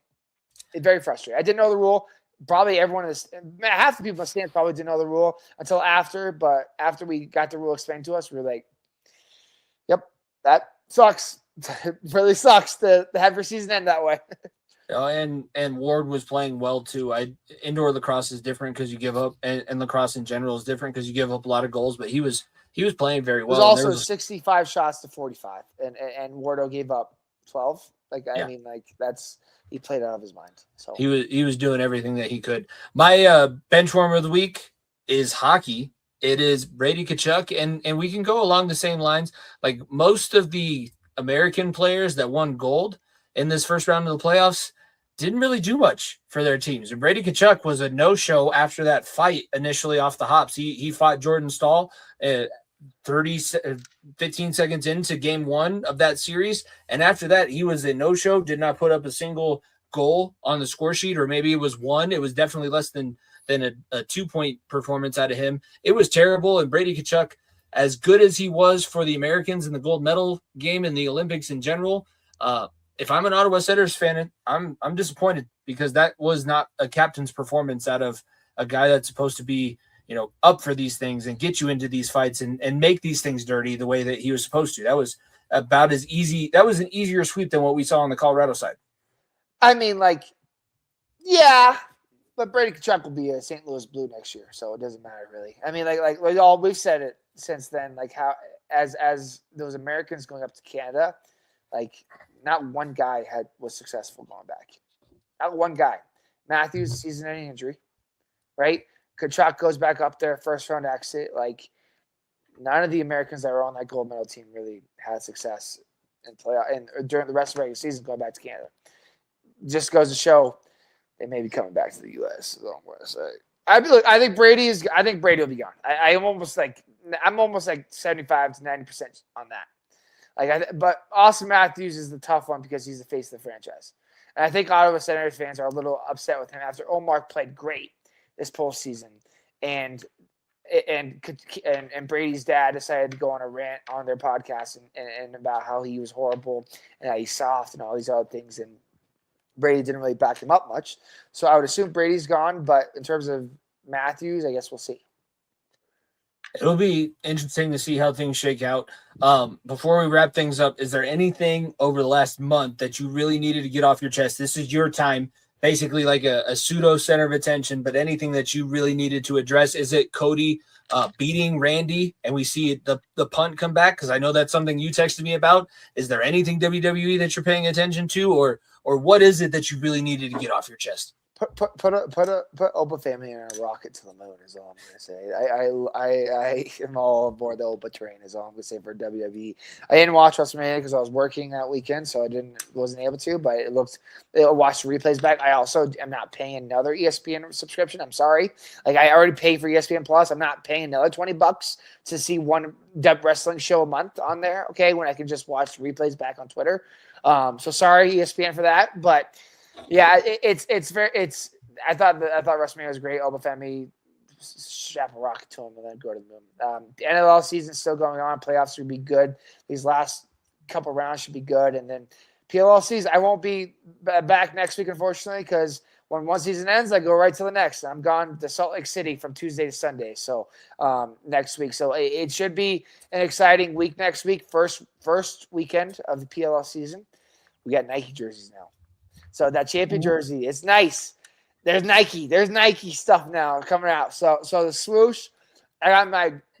it's very frustrating. I didn't know the rule. Probably everyone half the people in the stands probably didn't know the rule until after. But after we got the rule explained to us, we were like, "Yep, that sucks. It really sucks to have your season end that way."
And Ward was playing well too. Indoor lacrosse is different because you give up, and lacrosse in general is different because you give up a lot of goals. But he was playing very well.
It was also 65 shots to 45, and Wardo gave up 12. He played out of his mind. So
he was doing everything that he could. My bench warmer of the week is hockey. It is Brady Tkachuk, and we can go along the same lines. Like most of the American players that won gold in this first round of the playoffs didn't really do much for their teams. And Brady Tkachuk was a no-show after that fight initially off the hops. He fought Jordan Stahl 15 seconds into game one of that series. And after that, he was a no-show, did not put up a single goal on the score sheet, or maybe it was one. It was definitely less than a 2-point performance out of him. It was terrible. And Brady Tkachuk, as good as he was for the Americans in the gold medal game in the Olympics in general, if I'm an Ottawa Senators fan, I'm disappointed because that was not a captain's performance out of a guy that's supposed to be, up for these things and get you into these fights and make these things dirty the way that he was supposed to. That was about as easy. That was an easier sweep than what we saw on the Colorado side.
I mean, yeah, but Brady Tkachuk will be a St. Louis Blue next year, so it doesn't matter really. I mean, we've said it since then, how as those Americans going up to Canada, not one guy was successful going back. Not one guy. Matthews, season-ending injury, right? Tkachuk goes back up there, first-round exit. None of the Americans that were on that gold medal team really had success in playoff and during the rest of the regular season going back to Canada. Just goes to show they may be coming back to the U.S. Is all I'm going to say. I think Brady will be gone. I'm almost 75 to 90% on that. But Austin Matthews is the tough one because he's the face of the franchise. And I think Ottawa Senators fans are a little upset with him after Omar played great this postseason. And and Brady's dad decided to go on a rant on their podcast and about how he was horrible and how he's soft and all these other things, and Brady didn't really back him up much. So I would assume Brady's gone, but in terms of Matthews, I guess we'll see.
It'll be interesting to see how things shake out. Before we wrap things up, is there anything over the last month that you really needed to get off your chest? This is your time, basically like a pseudo center of attention, but anything that you really needed to address? Is it Cody beating Randy and we see the punt come back? Because I know that's something you texted me about. Is there anything WWE that you're paying attention to, or what is it that you really needed to get off your chest?
Put Opa family in a rocket to the moon is all I'm gonna say. I am all aboard the Opa train is all I'm gonna say for WWE. I didn't watch WrestleMania because I was working that weekend, so I wasn't able to. But I watched the replays back. I also am not paying another ESPN subscription. I'm sorry. Like I already paid for ESPN Plus. I'm not paying another $20 to see one wrestling show a month on there. Okay, when I can just watch replays back on Twitter. So sorry ESPN for that, but. Yeah, it's I thought WrestleMania was great. Oba Femi strap a rocket to him and then go to the moon. The NLL season's still going on. Playoffs should be good. These last couple rounds should be good, and then PLL season. I won't be back next week, unfortunately, because when one season ends, I go right to the next. I'm gone to Salt Lake City from Tuesday to Sunday, so next week. So it should be an exciting week next week. First weekend of the PLL season. We got Nike jerseys now. So that champion jersey, it's nice. There's Nike stuff now coming out. So the swoosh, I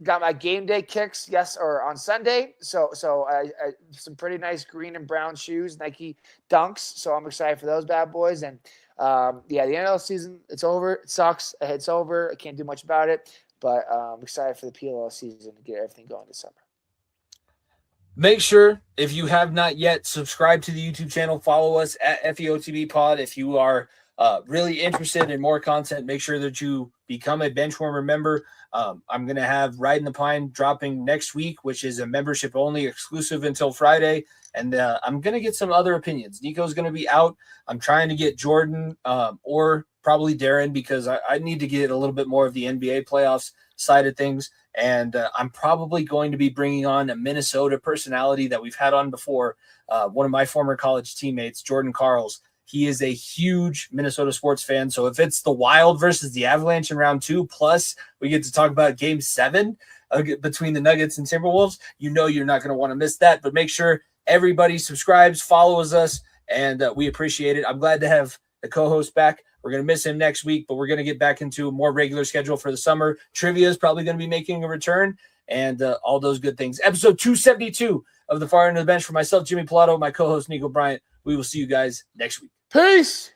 got my game day kicks, on Sunday. So I some pretty nice green and brown shoes, Nike Dunks. So I'm excited for those bad boys. And the NL season, it's over. It sucks. It's over. I can't do much about it. But I'm excited for the PLL season to get everything going this summer.
Make sure, if you have not yet, subscribe to the YouTube channel. Follow us at FEOTB Pod. If you are really interested in more content, make sure that you become a Benchwarmer member. I'm going to have Riding the Pine dropping next week, which is a membership only, exclusive until Friday. And I'm going to get some other opinions. Niko's going to be out. I'm trying to get Jordan or probably Darren, because I need to get a little bit more of the NBA playoffs side of things. And I'm probably going to be bringing on a Minnesota personality that we've had on before, one of my former college teammates, Jordan Carls. He is a huge Minnesota sports fan. So if it's the Wild versus the Avalanche in round 2, plus we get to talk about game 7 between the Nuggets and Timberwolves, you're not going to want to miss that. But make sure everybody subscribes, follows us, and we appreciate it. I'm glad to have the co-host back. We're going to miss him next week, but we're going to get back into a more regular schedule for the summer. Trivia is probably going to be making a return, and all those good things. Episode 272 of The Far End of the Bench for myself, Jimmy Pilato, my co-host, Niko Bryant. We will see you guys next week.
Peace!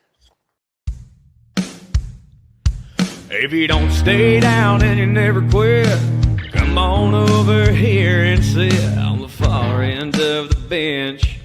If you don't stay down and you never quit, come on over here and sit on the far end of the bench.